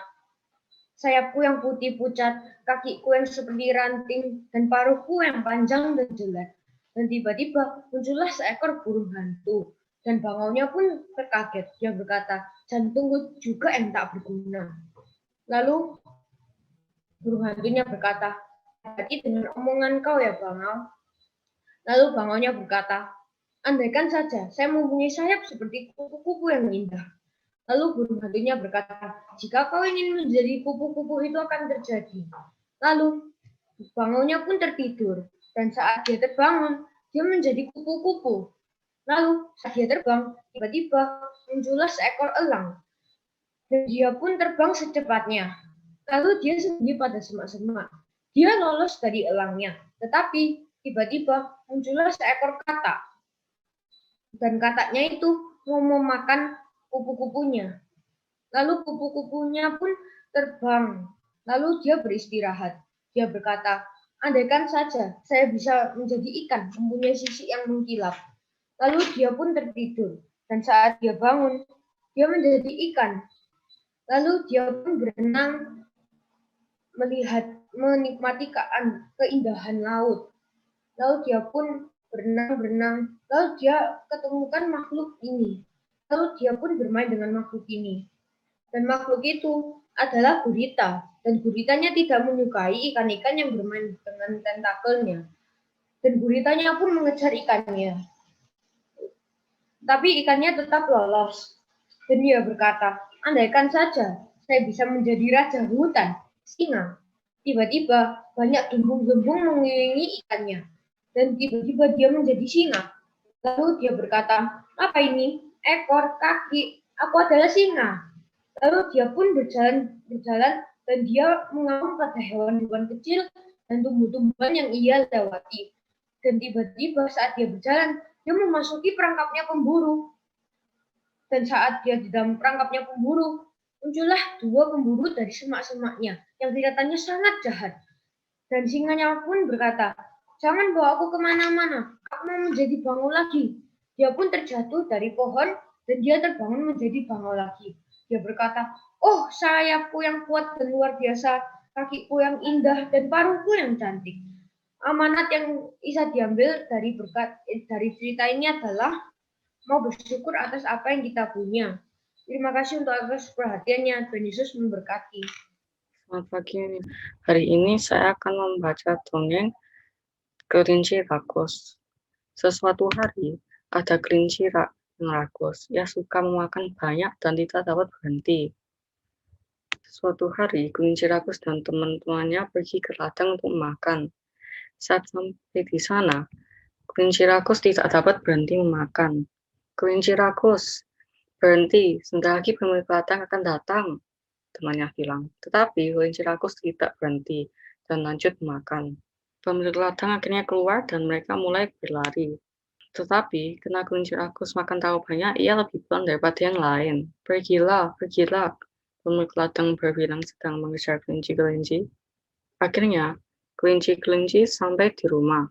"Sayapku yang putih pucat, kakiku yang seperti ranting, dan paruhku yang panjang dan jelek." Dan tiba-tiba muncullah seekor burung hantu, dan bangaunya pun terkaget. Dia berkata, "Jantungku juga yang tak berguna." Lalu burung hantunya berkata, "Hati dengan omongan kau ya bangau." Lalu bangaunya berkata, "Andaikan saja saya mempunyai sayap seperti kupu-kupu yang indah." Lalu burung hantunya berkata, "Jika kau ingin menjadi kupu-kupu itu akan terjadi." Lalu bangaunya pun tertidur, dan saat dia terbangun, dia menjadi kupu-kupu. Lalu saat dia terbang, tiba-tiba muncullah seekor elang, dan dia pun terbang secepatnya. Lalu dia sembunyi pada semak-semak. Dia lolos dari elangnya, tetapi tiba-tiba muncullah seekor katak, dan kataknya itu mau memakan kupu-kupunya. Lalu kupu-kupunya pun terbang. Lalu dia beristirahat. Dia berkata, "Andaikan saja saya bisa menjadi ikan, mempunyai sisik yang mengkilap." Lalu dia pun tertidur. Dan saat dia bangun, dia menjadi ikan. Lalu dia pun berenang menikmati keindahan laut. Lalu dia pun berenang. Lalu dia ketemukan makhluk ini. Lalu dia pun bermain dengan makhluk ini. Dan makhluk itu adalah gurita. Dan guritanya tidak menyukai ikan-ikan yang bermain dengan tentakelnya. Dan guritanya pun mengejar ikannya. Tapi ikannya tetap lolos. Dan dia berkata, andaikan saja saya bisa menjadi raja hutan, singa. Tiba-tiba banyak gembung-gembung mengelilingi ikannya. Dan tiba-tiba dia menjadi singa. Lalu dia berkata, apa ini? Ekor, kaki, aku adalah singa. Lalu dia pun berjalan dan dia mengamuk pada hewan-hewan kecil dan tumbuh-tumbuhan yang ia lewati. Dan tiba-tiba saat dia berjalan, dia memasuki perangkapnya pemburu. Dan saat dia di dalam perangkapnya pemburu, muncullah 2 pemburu dari semak-semaknya yang kelihatannya sangat jahat. Dan singanya pun berkata, jangan bawa aku kemana-mana, aku mau menjadi bangau lagi. Dia pun terjatuh dari pohon dan dia terbangun menjadi bangau lagi. Dia berkata, oh sayapku yang kuat dan luar biasa, kakiku yang indah dan paruhku yang cantik. Amanat yang bisa diambil dari cerita ini adalah mau bersyukur atas apa yang kita punya. Terima kasih untuk atas perhatiannya. Tuhan Yesus memberkati. Selamat pagi. Hari ini saya akan membaca dongeng Kelinci Rakus. Sesuatu hari ada kelinci yang rakus. Ia suka memakan banyak dan tidak dapat berhenti. Suatu hari kelinci rakus dan teman-temannya pergi ke ladang untuk makan. Saat sampai di sana, kelinci rakus tidak dapat berhenti memakan. Kelinci rakus, berhenti, sebentar lagi pemilik ladang akan datang, temannya bilang. Tetapi kelinci rakus tidak berhenti dan lanjut makan. Pemilik ladang akhirnya keluar dan mereka mulai berlari. Tetapi karena kelinci rakus makan terlalu banyak, ia lebih pelan daripada yang lain. Pergilah, pergilah, pemilik ladang berbilang sedang mengejar kelinci-kelinci. Akhirnya, kelinci-kelinci sampai di rumah.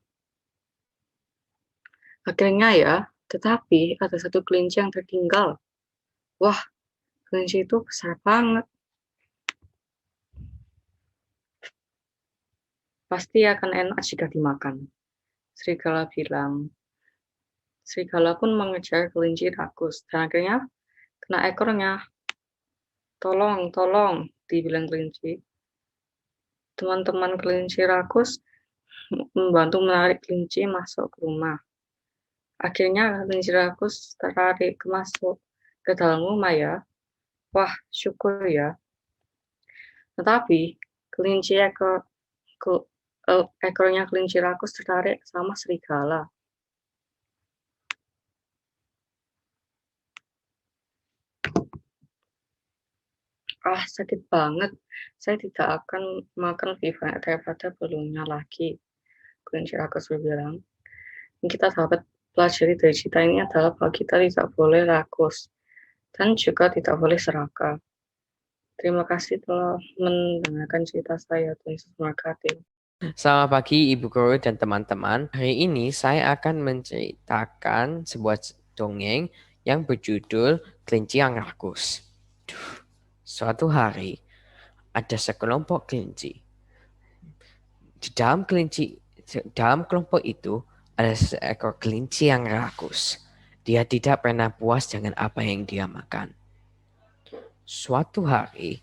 Akhirnya ya, tetapi ada satu kelinci yang tertinggal. Wah, kelinci itu besar banget. Pasti akan enak jika dimakan. Serigala bilang. Serigala pun mengejar kelinci rakus. Dan akhirnya kena ekornya. Tolong, tolong, dibilang kelinci. Teman-teman kelinci rakus membantu menarik kelinci masuk ke rumah. Akhirnya kelinci rakus tertarik masuk ke dalam rumah ya. Wah, syukur ya. Tetapi ekornya kelinci rakus tertarik sama serigala. Ah, sakit banget. Saya tidak akan makan lebih banyak daripada belumnya lagi. Kelinci rakus berbilang. Yang kita dapat pelajari dari cerita ini adalah bahwa kita tidak boleh rakus dan juga tidak boleh serakah. Terima kasih telah mendengarkan cerita saya. Tuhan Yesus memberkati. Selamat pagi Ibu Guru dan teman-teman. Hari ini saya akan menceritakan sebuah dongeng yang berjudul Kelinci yang Rakus. Suatu hari ada sekelompok kelinci. Di dalam kelompok itu ada seekor kelinci yang rakus. Dia tidak pernah puas dengan apa yang dia makan. Suatu hari,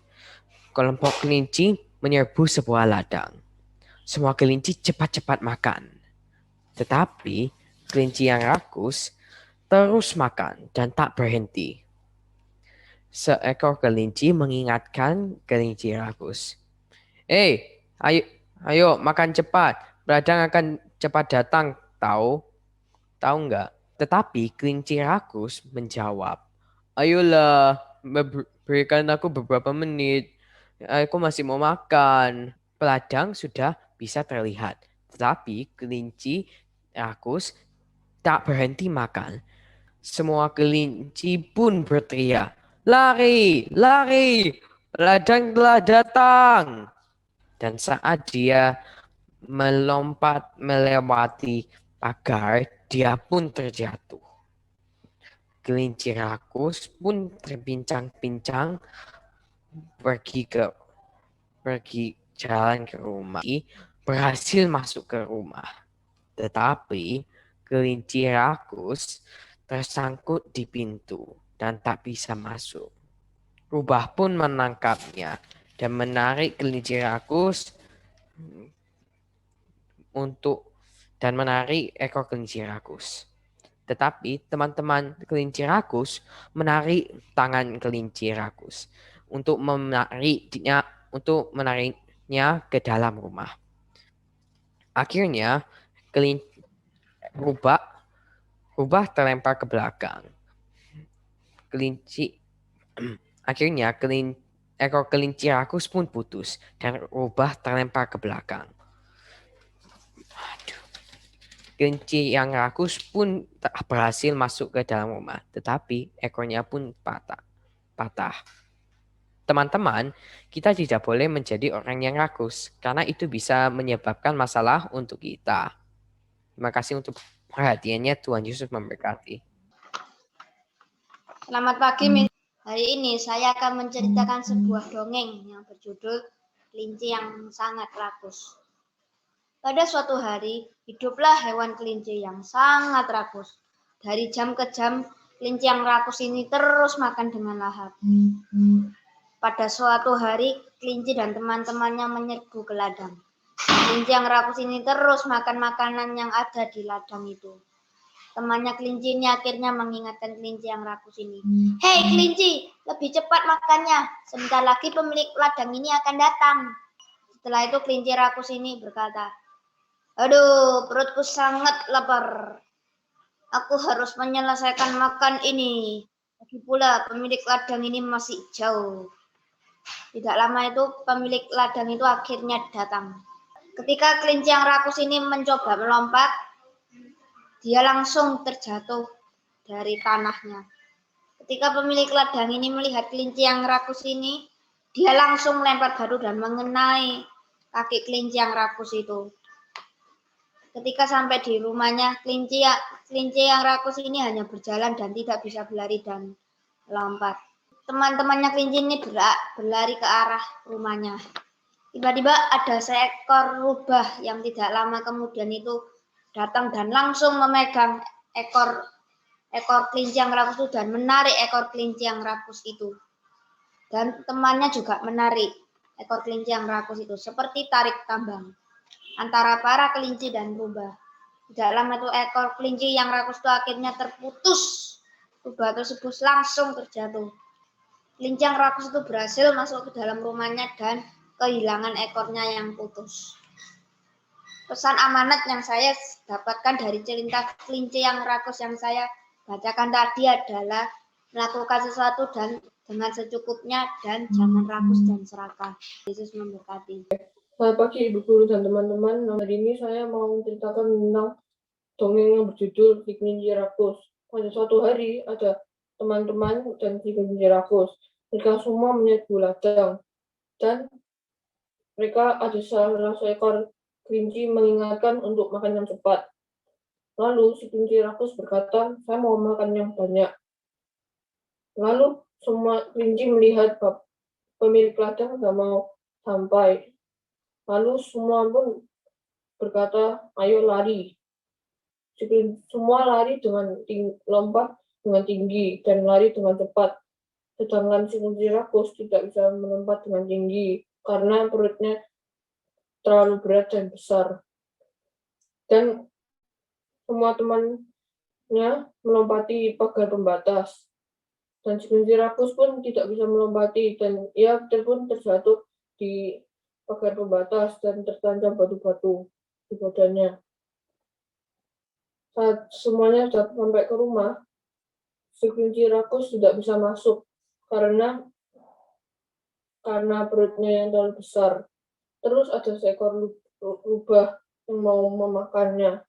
kelompok kelinci menyerbu sebuah ladang. Semua kelinci cepat-cepat makan. Tetapi kelinci yang rakus terus makan dan tak berhenti. Seekor kelinci mengingatkan kelinci rakus. Ayo makan cepat. Ladang akan cepat datang, tahu nggak? Tetapi kelinci rakus menjawab, ayolah, berikan aku beberapa menit. Aku masih mau makan. Ladang sudah bisa terlihat. Tetapi kelinci rakus tak berhenti makan. Semua kelinci pun berteriak, lari, lari, ladang telah datang. Dan saat dia melompat melewati pagar, dia pun terjatuh. kelinci rakus pun terbincang-bincang pergi jalan ke rumah, berhasil masuk ke rumah. Tetapi kelinci rakus tersangkut di pintu dan tak bisa masuk. Rubah pun menangkapnya dan menarik kelinci rakus menarik ekor kelinci rakus. Tetapi teman-teman kelinci rakus menarik tangan kelinci rakus untuk menariknya ke dalam rumah. Akhirnya rubah terlempar ke belakang. Akhirnya ekor kelinci rakus pun putus dan rubah terlempar ke belakang. Kelinci yang rakus pun tak berhasil masuk ke dalam rumah, tetapi ekornya pun patah. Teman-teman, kita tidak boleh menjadi orang yang rakus, karena itu bisa menyebabkan masalah untuk kita. Terima kasih untuk perhatiannya. Tuhan Yesus memberkati. Selamat pagi, hari ini saya akan menceritakan sebuah dongeng yang berjudul Kelinci yang Sangat Rakus. Pada suatu hari, hiduplah hewan kelinci yang sangat rakus. Dari jam ke jam, kelinci yang rakus ini terus makan dengan lahap. Pada suatu hari, kelinci dan teman-temannya menyerbu ke ladang. Kelinci yang rakus ini terus makan makanan yang ada di ladang itu. Temannya kelinci ini akhirnya mengingatkan kelinci yang rakus ini. Hei kelinci, lebih cepat makannya. Sebentar lagi pemilik ladang ini akan datang. Setelah itu kelinci rakus ini berkata, aduh, perutku sangat lapar. Aku harus menyelesaikan makan ini. Lagi pula pemilik ladang ini masih jauh. Tidak lama itu pemilik ladang itu akhirnya datang. Ketika kelinci yang rakus ini mencoba melompat, dia langsung terjatuh dari tanahnya. Ketika pemilik ladang ini melihat kelinci yang rakus ini, dia langsung melempar batu dan mengenai kaki kelinci yang rakus itu. Ketika sampai di rumahnya, kelinci yang rakus ini hanya berjalan dan tidak bisa berlari dan melompat. Teman-temannya kelinci ini berlari ke arah rumahnya. Tiba-tiba ada seekor rubah yang tidak lama kemudian itu datang dan langsung memegang ekor kelinci yang rakus itu dan menarik ekor kelinci yang rakus itu. Dan temannya juga menarik ekor kelinci yang rakus itu seperti tarik tambang antara para kelinci dan rubah. Tidak lama itu ekor kelinci yang rakus itu akhirnya terputus. Rubah tersebut langsung terjatuh. Kelinci yang rakus itu berhasil masuk ke dalam rumahnya dan kehilangan ekornya yang putus. Pesan amanat yang saya dapatkan dari cerita kelinci yang rakus yang saya bacakan tadi adalah melakukan sesuatu dan dengan secukupnya dan jangan rakus dan serakah. Yesus memberkati. Selamat pagi Ibu Guru dan teman-teman. Hari ini saya mau menceritakan tentang dongeng yang berjudul Si Kelinci Rakus. Pada suatu hari ada teman-teman dan si kelinci rakus. Mereka semua menyerbu ladang dan mereka ada salah seekor kelinci mengingatkan untuk makan yang cepat. Lalu si kelinci rakus berkata, saya mau makan yang banyak. Lalu semua kelinci melihat pemilik ladang tidak mau sampai. Lalu semua pun berkata, ayo lari. Semua lari dengan lompat dengan tinggi dan lari dengan cepat. Sedangkan si kelinci rakus tidak bisa melompat dengan tinggi karena perutnya terlalu berat dan besar. Dan semua temannya melompati pagar pembatas. Dan si kelinci rakus pun tidak bisa melompati dan ia pun terjatuh di pagar pembatas dan tertancap batu-batu di badannya. Saat semuanya sudah sampai ke rumah, si kelinci rakus tidak bisa masuk karena perutnya yang terlalu besar. Terus ada seekor rubah yang mau memakannya.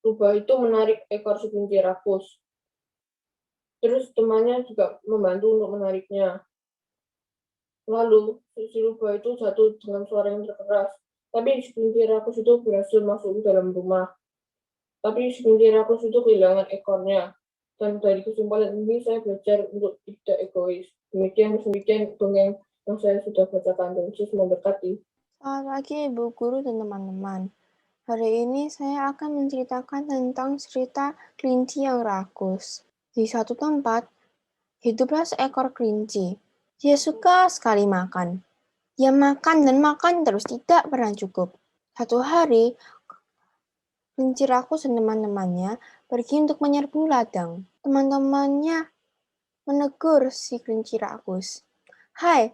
Rubah itu menarik ekor si kelinci rakus. Terus temannya juga membantu untuk menariknya. Lalu si rubah itu jatuh dengan suara yang terkeras. Tapi si kelinci rakus itu berhasil masuk ke dalam rumah. Tapi si kelinci rakus itu kehilangan ekornya. Dan dari kesempatan ini saya belajar untuk tidak egois. Demikian dongeng yang saya sudah bacakan. Dan Yesus memberkati. Selamat pagi Ibu Guru dan teman-teman. Hari ini saya akan menceritakan tentang cerita kelinci yang rakus. Di suatu tempat, hiduplah seekor kelinci. Dia suka sekali makan. Dia makan dan makan terus, tidak pernah cukup. Satu hari, kelinci rakus dan teman-temannya pergi untuk menyerbu ladang. Teman-temannya menegur si kelinci rakus. "Hai,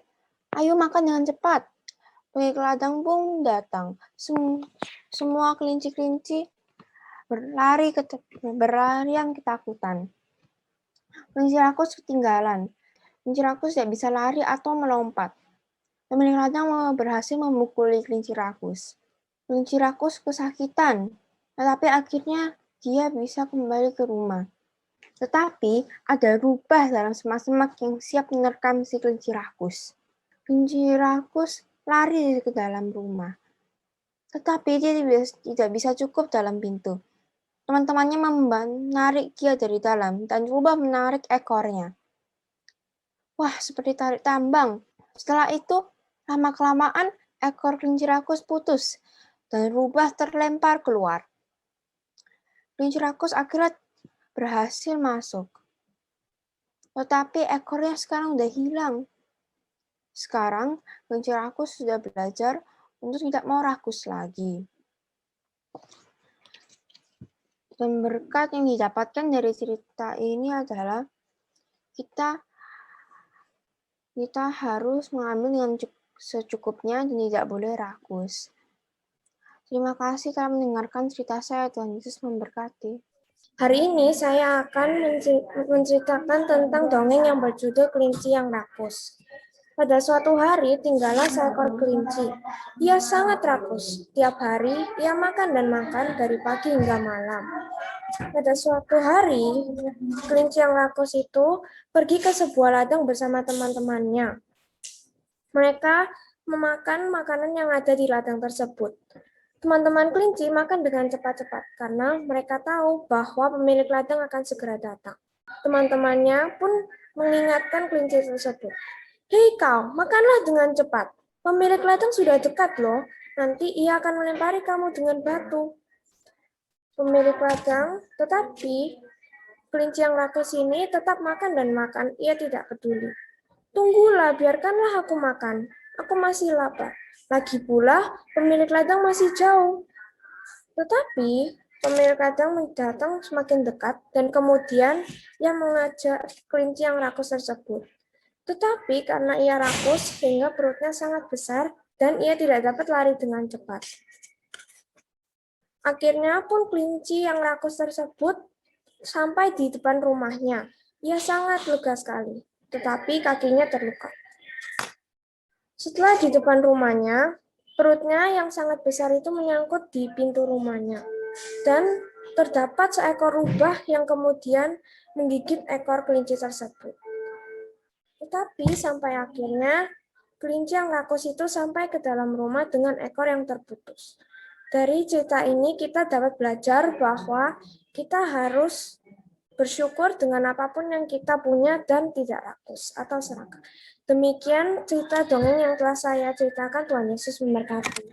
ayo makan dengan cepat." Pemilik ladang pun datang. Semua kelinci-kelinci berlarian ketakutan. Kelinci rakus ketinggalan. Kelinci rakus tidak bisa lari atau melompat. Pemilik ladang berhasil memukuli kelinci rakus. Kelinci rakus kesakitan, tetapi akhirnya dia bisa kembali ke rumah. Tetapi ada rubah dalam semak-semak yang siap menerkam si kelinci rakus. Kelinci rakus lari ke dalam rumah. Tetapi dia tidak bisa cukup dalam pintu. Teman-temannya menarik dia dari dalam dan rubah menarik ekornya. Wah, seperti tarik tambang. Setelah itu, lama-kelamaan ekor kelinci rakus putus dan rubah terlempar keluar. Kelinci rakus akhirnya berhasil masuk. Tetapi ekornya sekarang udah hilang. Sekarang, kelinci rakus sudah belajar untuk tidak mau rakus lagi. Dan berkat yang didapatkan dari cerita ini adalah kita harus mengambil dengan secukupnya dan tidak boleh rakus. Terima kasih telah mendengarkan cerita saya. Tuhan Yesus memberkati. Hari ini saya akan menceritakan tentang dongeng yang berjudul Kelinci yang Rakus. Pada suatu hari tinggallah seekor kelinci. Ia sangat rakus. Tiap hari ia makan dan makan dari pagi hingga malam. Pada suatu hari, kelinci yang rakus itu pergi ke sebuah ladang bersama teman-temannya. Mereka memakan makanan yang ada di ladang tersebut. Teman-teman kelinci makan dengan cepat-cepat karena mereka tahu bahwa pemilik ladang akan segera datang. Teman-temannya pun mengingatkan kelinci tersebut. "Hei kau, makanlah dengan cepat. Pemilik ladang sudah dekat loh. Nanti ia akan melempari kamu dengan batu." Pemilik ladang, tetapi kelinci yang rakus ini tetap makan dan makan. Ia tidak peduli. "Tunggulah, biarkanlah aku makan. Aku masih lapar. Lagi pula, pemilik ladang masih jauh." Tetapi pemilik ladang datang semakin dekat dan kemudian ia mengajak kelinci yang rakus tersebut. Tetapi karena ia rakus sehingga perutnya sangat besar dan ia tidak dapat lari dengan cepat. Akhirnya pun kelinci yang rakus tersebut sampai di depan rumahnya. Ia sangat lega sekali, tetapi kakinya terluka. Setelah di depan rumahnya, perutnya yang sangat besar itu menyangkut di pintu rumahnya. Dan terdapat seekor rubah yang kemudian menggigit ekor kelinci tersebut. Tetapi sampai akhirnya kelinci yang rakus itu sampai ke dalam rumah dengan ekor yang terputus. Dari cerita ini kita dapat belajar bahwa kita harus bersyukur dengan apapun yang kita punya dan tidak rakus atau serakah. Demikian cerita dongeng yang telah saya ceritakan. Tuhan Yesus memberkati.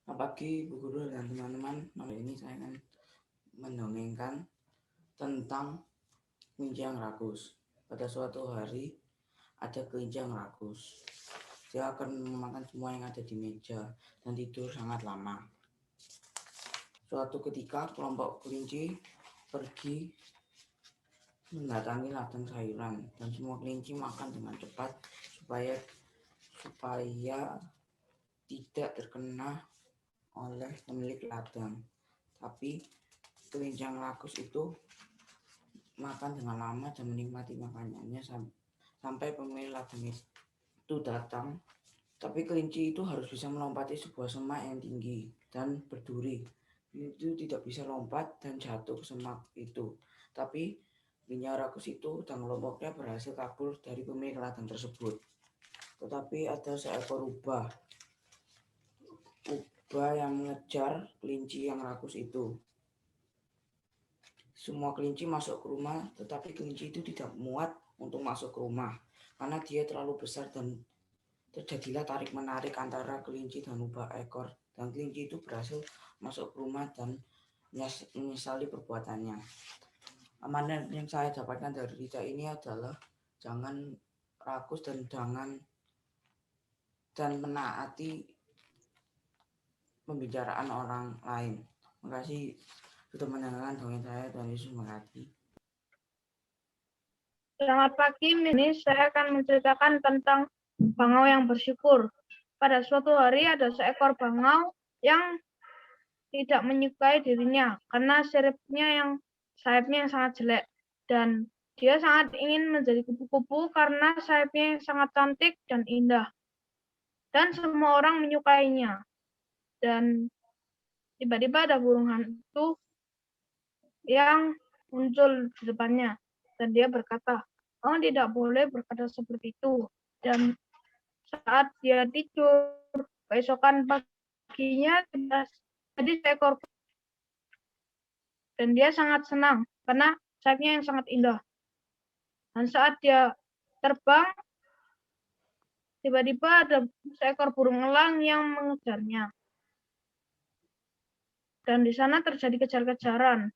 Selamat pagi Bu Guru dan teman-teman. Hari ini saya akan mendongengkan tentang kelinci yang rakus. Pada suatu hari ada kelinci yang rakus. Dia akan memakan semua yang ada di meja dan tidur sangat lama. Suatu ketika kelompok kelinci pergi mendatangi ladang sayuran dan semua kelinci makan dengan cepat supaya tidak terkena oleh pemilik ladang. Tapi kelinci yang rakus itu makan dengan lama dan menikmati makanannya sampai pemilik ladang itu datang. Tapi kelinci itu harus bisa melompati sebuah semak yang tinggi dan berduri. Itu tidak bisa lompat dan jatuh ke semak itu. Tapi kelinci yang rakus itu dan kelompoknya berhasil kabur dari pemilik ladang tersebut. Tetapi ada seekor rubah yang mengejar kelinci yang rakus itu. Semua kelinci masuk ke rumah, tetapi kelinci itu tidak muat untuk masuk ke rumah karena dia terlalu besar dan terjadilah tarik-menarik antara kelinci dan ubah ekor. Dan kelinci itu berhasil masuk ke rumah dan menyesali perbuatannya. Amanat yang saya dapatkan dari cerita ini adalah jangan rakus dan menaati pembicaraan orang lain. Terima kasih sudah mendengarkan dongeng saya dan Yesus memberkati. Selamat pagi, ini saya akan menceritakan tentang bangau yang bersyukur. Pada suatu hari ada seekor bangau yang tidak menyukai dirinya karena sayapnya yang sangat jelek, dan dia sangat ingin menjadi kupu-kupu karena sayapnya yang sangat cantik dan indah, dan semua orang menyukainya. Dan tiba-tiba ada burung hantu yang muncul di depannya, dan dia berkata, "Kamu tidak boleh berkata seperti itu." Dan saat dia tidur, keesokan paginya jadi seekor, dan dia sangat senang karena sayapnya yang sangat indah. Dan saat dia terbang, tiba-tiba ada seekor burung elang yang mengejarnya. Dan di sana terjadi kejar-kejaran.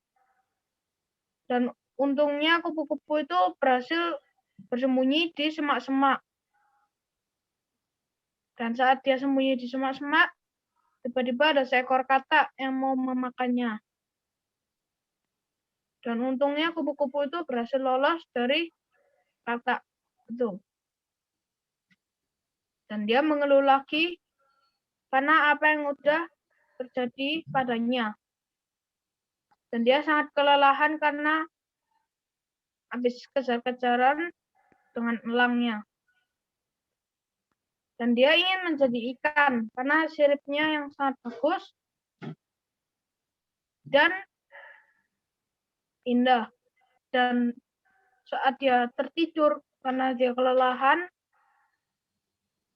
Dan untungnya kupu-kupu itu berhasil bersembunyi di semak-semak. Dan saat dia sembunyi di semak-semak, tiba-tiba ada seekor katak yang mau memakannya. Dan untungnya kupu-kupu itu berhasil lolos dari katak itu. Dan dia mengeluh lagi karena apa yang sudah terjadi padanya. Dan dia sangat kelelahan karena habis kejar-kejaran dengan elangnya. Dan dia ingin menjadi ikan karena siripnya yang sangat bagus dan indah. Dan saat dia tertidur karena dia kelelahan,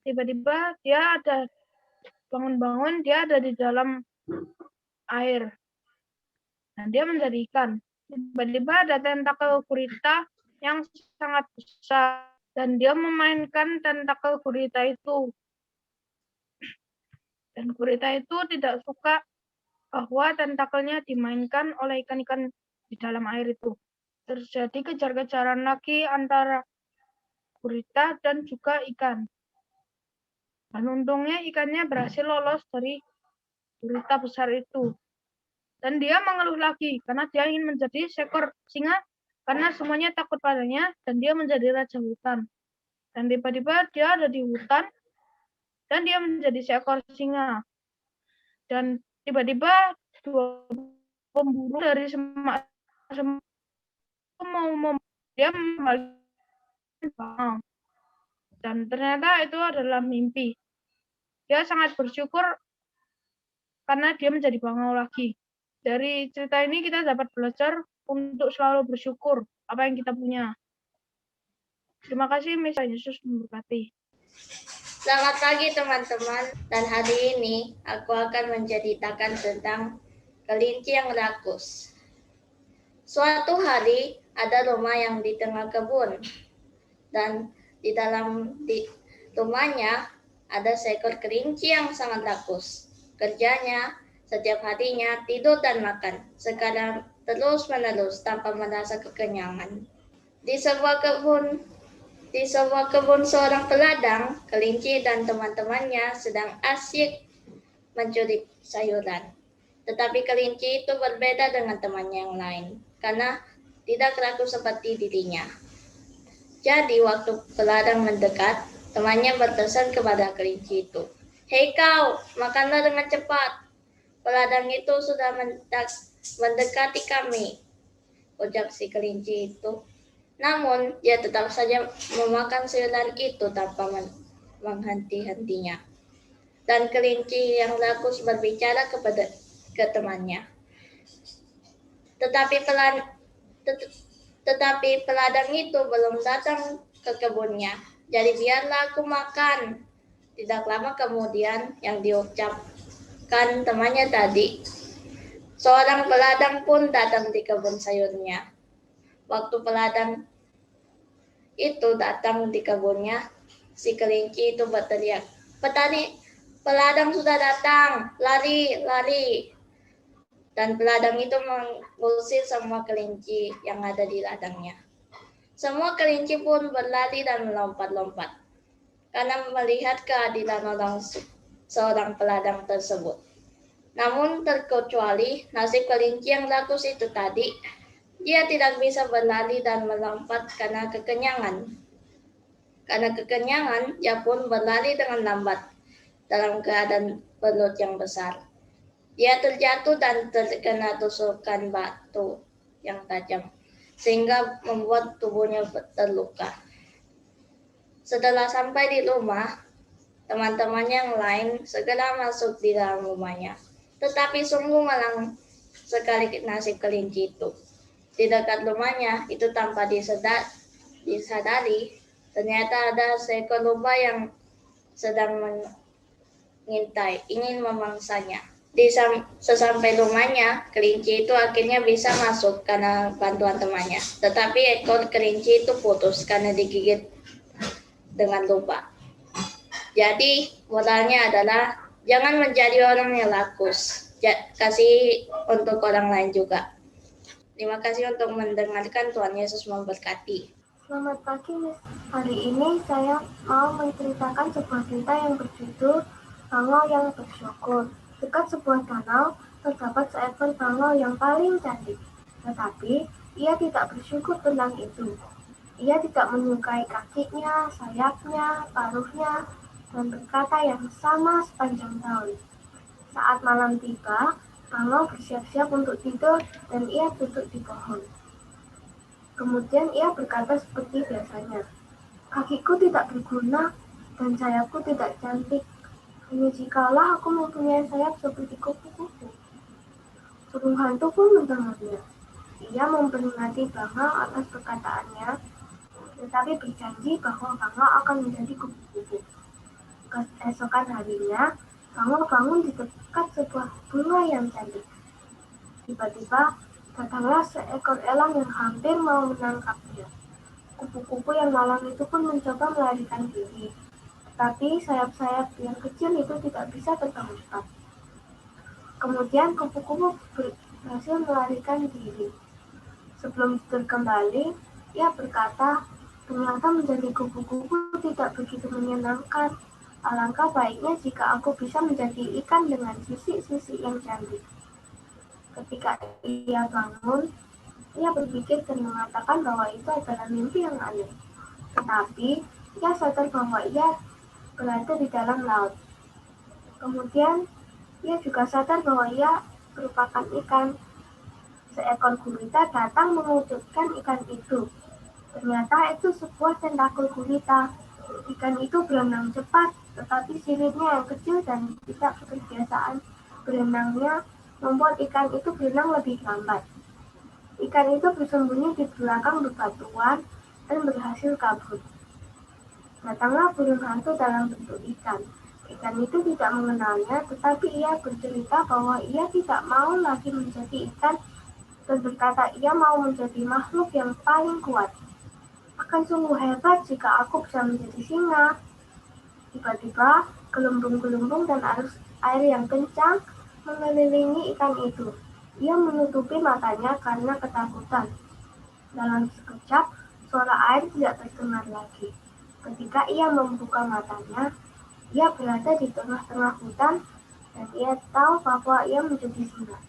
tiba-tiba dia ada bangun-bangun, dia ada di dalam air. Dan dia menjadi ikan. Tiba-tiba ada tentakel gurita yang sangat besar, dan dia memainkan tentakel gurita itu. Dan gurita itu tidak suka bahwa tentakelnya dimainkan oleh ikan-ikan di dalam air itu. Terjadi kejar-kejaran lagi antara gurita dan juga ikan. Dan untungnya ikannya berhasil lolos dari gurita besar itu. Dan dia mengeluh lagi karena dia ingin menjadi seekor singa karena semuanya takut padanya, dan dia menjadi raja hutan. Dan tiba-tiba dia ada di hutan dan dia menjadi seekor singa. Dan tiba-tiba dua pemburu dari semak dia membalik bangau. Dan ternyata itu adalah mimpi. Dia sangat bersyukur karena dia menjadi bangau lagi. Dari cerita ini kita dapat belajar untuk selalu bersyukur apa yang kita punya. Terima kasih, Tuhan Yesus memberkati. Selamat pagi teman-teman, dan hari ini aku akan menceritakan tentang kelinci yang rakus. Suatu hari ada rumah yang di tengah kebun, dan di dalam rumahnya ada seekor kelinci yang sangat rakus. Kerjanya setiap harinya tidur dan makan, sekarang terus-menerus tanpa merasa kekenyangan. Di sebuah kebun seorang peladang, kelinci dan teman-temannya sedang asyik mencuri sayuran. Tetapi kelinci itu berbeda dengan temannya yang lain, karena tidak rakus seperti dirinya. Jadi waktu peladang mendekat, temannya berpesan kepada kelinci itu, "Hei kau, makanlah dengan cepat. Peladang itu sudah mendekati kami," ujar si kelinci itu. Namun, dia tetap saja memakan sayuran itu tanpa menghenti-hentinya. Dan kelinci yang rakus berbicara ke temannya. Tetapi peladang itu belum datang ke kebunnya. Jadi biarlah aku makan. Tidak lama kemudian yang diucapkan temannya tadi Seorang peladang pun datang di kebun sayurnya. Waktu peladang itu datang di kebunnya, si kelinci itu berteriak, "Petani, peladang sudah datang, lari, lari." Dan peladang itu mengusir semua kelinci yang ada di ladangnya. Semua kelinci pun berlari dan melompat-lompat karena melihat keadilan seorang peladang tersebut. Namun terkecuali nasib kelinci yang rakus itu tadi, dia tidak bisa berlari dan melompat karena kekenyangan. Karena kekenyangan, dia pun berlari dengan lambat dalam keadaan perut yang besar. Dia terjatuh dan terkena tusukan batu yang tajam, sehingga membuat tubuhnya terluka. Setelah sampai di rumah, teman-temannya yang lain segera masuk di dalam rumahnya. Tetapi sungguh malang sekali nasib kelinci itu. Di dekat rumahnya itu tanpa disadari, ternyata ada seekor lumba yang sedang mengintai, ingin memangsanya. Sesampai rumahnya, kelinci itu akhirnya bisa masuk karena bantuan temannya. Tetapi ekor kelinci itu putus karena digigit dengan lumba. Jadi, moralnya adalah jangan menjadi orang yang rakus. Kasih untuk orang lain juga. Terima kasih untuk mendengarkan. Tuhan Yesus memberkati. Selamat pagi, Miss. Hari ini saya mau menceritakan sebuah cerita yang berjudul Bangau yang Bersyukur. Dekat sebuah danau, terdapat seekor bangau yang paling cantik. Tetapi, ia tidak bersyukur tentang itu. Ia tidak menyukai kakinya, sayapnya, paruhnya, dan berkata yang sama sepanjang tahun. Saat malam tiba, bangau bersiap-siap untuk tidur dan ia duduk di pohon. Kemudian ia berkata seperti biasanya, "Kakiku tidak berguna dan sayapku tidak cantik. Hanya jikalau aku mempunyai sayap seperti kupu-kupu." Burung hantu pun mendengarnya. Ia memperingati bangau atas perkataannya, tetapi berjanji bahwa bangau akan menjadi kupu-kupu. Keesokan harinya, bangau bangun di dekat sebuah bunga yang cantik. Tiba-tiba, datanglah seekor elang yang hampir mau menangkapnya. Kupu-kupu yang malang itu pun mencoba melarikan diri, tetapi sayap-sayap yang kecil itu tidak bisa terbang cepat. Kemudian kupu-kupu berhasil melarikan diri. Sebelum tidur kembali, ia berkata, "Ternyata menjadi kupu-kupu tidak begitu menyenangkan. Alangkah baiknya jika aku bisa menjadi ikan dengan sisik-sisik yang cantik." Ketika ia bangun, ia berpikir dan mengatakan bahwa itu adalah mimpi yang aneh. Tetapi, ia sadar bahwa ia berada di dalam laut. Kemudian, ia juga sadar bahwa ia merupakan ikan. Seekor gurita datang mewujudkan ikan itu. Ternyata itu sebuah tentakul gurita. Ikan itu berenang cepat, tetapi siripnya yang kecil dan tidak kebiasaan berenangnya membuat ikan itu berenang lebih lambat. Ikan itu bersembunyi di belakang bebatuan dan berhasil kabur. Datanglah burung hantu dalam bentuk ikan. Ikan itu tidak mengenalnya, tetapi ia bercerita bahwa ia tidak mau lagi menjadi ikan dan berkata ia mau menjadi makhluk yang paling kuat. Akan sungguh hebat jika aku bisa menjadi singa. Tiba-tiba, gelembung-gelembung dan arus air yang kencang mengelilingi ikan itu. Ia menutupi matanya karena ketakutan. Dalam sekejap, suara air tidak terdengar lagi. Ketika ia membuka matanya, ia berada di tengah-tengah hutan dan ia tahu bahwa ia menjadi singa.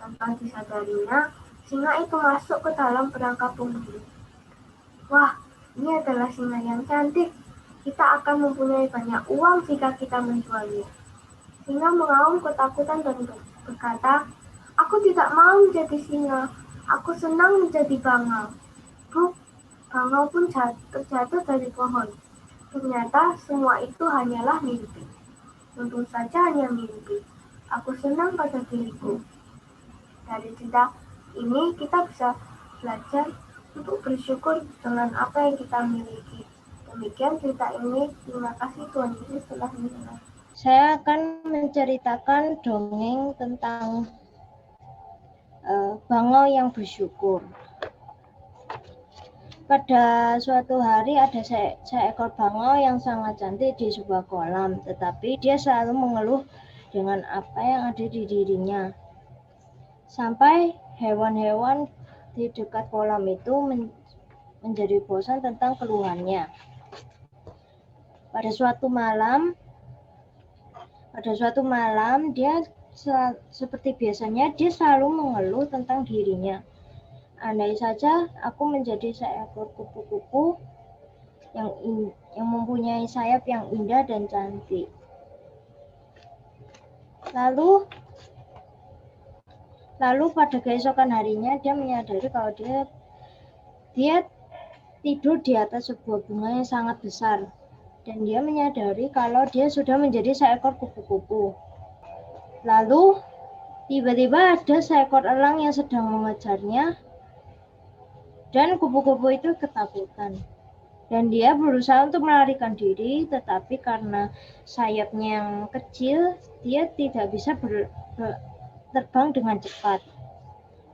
Tanpa disadarinya, singa itu masuk ke dalam perangkap penghuni. "Wah, ini adalah singa yang cantik. Kita akan mempunyai banyak uang jika kita menjualnya." Singa mengaum ketakutan dan berkata, "Aku tidak mau menjadi singa. Aku senang menjadi bangau." Buk, bangau pun terjatuh dari pohon. Ternyata semua itu hanyalah mimpi. Tentu saja hanya mimpi. Aku senang pada diriku. Dari cerita ini kita bisa belajar untuk bersyukur dengan apa yang kita miliki. Demikian cerita ini. Terima kasih Tuhan Yesus telah mendengar. Saya akan menceritakan dongeng tentang bangau yang bersyukur. Pada suatu hari ada seekor bangau yang sangat cantik di sebuah kolam, tetapi dia selalu mengeluh dengan apa yang ada di dirinya. Sampai hewan-hewan di dekat kolam itu menjadi bosan tentang keluhannya. Pada suatu malam dia seperti biasanya dia selalu mengeluh tentang dirinya. Andai saja aku menjadi seekor kupu-kupu yang mempunyai sayap yang indah dan cantik. Lalu pada keesokan harinya dia menyadari kalau dia tidur di atas sebuah bunga yang sangat besar, dan dia menyadari kalau dia sudah menjadi seekor kupu-kupu. Lalu tiba-tiba ada seekor elang yang sedang mengejarnya, dan kupu-kupu itu ketakutan. Dan dia berusaha untuk melarikan diri, tetapi karena sayapnya yang kecil, dia tidak bisa terbang dengan cepat.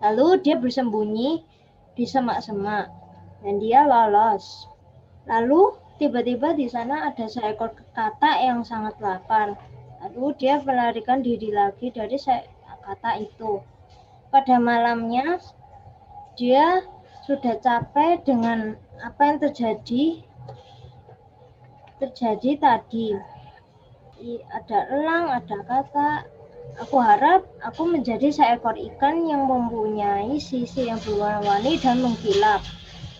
Lalu dia bersembunyi di semak-semak, dan dia lolos. Lalu tiba-tiba di sana ada seekor katak yang sangat lapar. Lalu dia melarikan diri lagi dari katak itu. Pada malamnya, dia sudah capek dengan apa yang terjadi tadi. Ada elang, ada katak. Aku harap aku menjadi seekor ikan yang mempunyai sisi yang berwarna-warni dan mengkilap.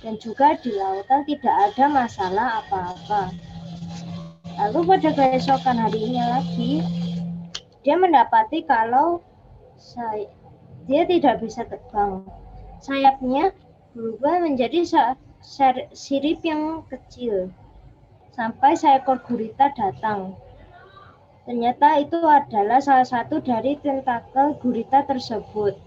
Dan juga di lautan tidak ada masalah apa-apa. Lalu pada keesokan harinya lagi, dia mendapati kalau dia tidak bisa terbang. Sayapnya berubah menjadi sirip yang kecil. Sampai seekor gurita datang. Ternyata itu adalah salah satu dari tentakel gurita tersebut.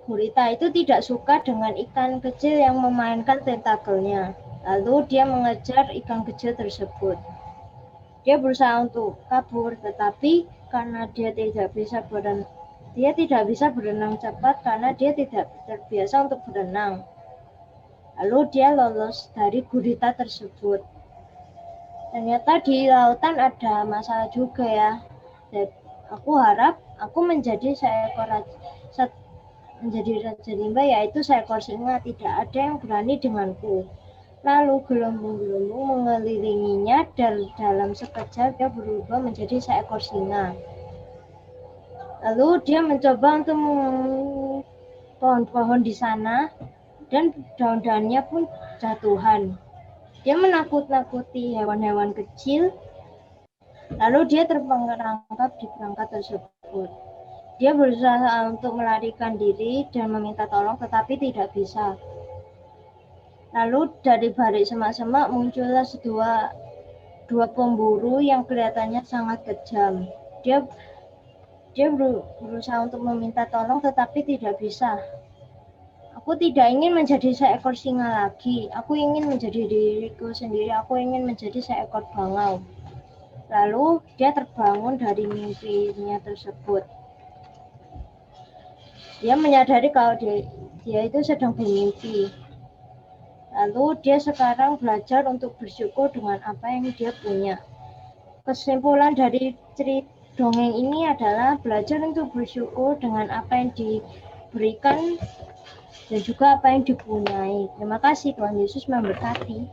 Gurita itu tidak suka dengan ikan kecil yang memainkan tentakelnya. Lalu dia mengejar ikan kecil tersebut. Dia berusaha untuk kabur, tetapi karena dia tidak bisa berenang cepat karena dia tidak terbiasa untuk berenang. Lalu dia lolos dari gurita tersebut. Ternyata di lautan ada masalah juga ya. Dan aku harap aku menjadi raja rimba, yaitu seekor singa. Tidak ada yang berani denganku. Lalu gelembung-gelembung mengelilinginya dan dalam sekejap dia berubah menjadi seekor singa. Lalu dia mencoba untuk pohon-pohon di sana dan daun-daunnya pun jatuhan. Dia menakut-nakuti hewan-hewan kecil. Lalu dia terperangkap di perangkap tersebut. Dia berusaha untuk melarikan diri dan meminta tolong, tetapi tidak bisa. Lalu dari balik semak-semak muncullah dua pemburu yang kelihatannya sangat kejam. Dia berusaha untuk meminta tolong, tetapi tidak bisa. Aku tidak ingin menjadi seekor singa lagi. Aku ingin menjadi diriku sendiri. Aku ingin menjadi seekor bangau. Lalu dia terbangun dari mimpinya tersebut. Dia menyadari kalau dia itu sedang bermimpi. Lalu dia sekarang belajar untuk bersyukur dengan apa yang dia punya. Kesimpulan dari cerita dongeng ini adalah belajar untuk bersyukur dengan apa yang diberikan dan juga apa yang dipunyai. Terima kasih, Tuhan Yesus memberkati.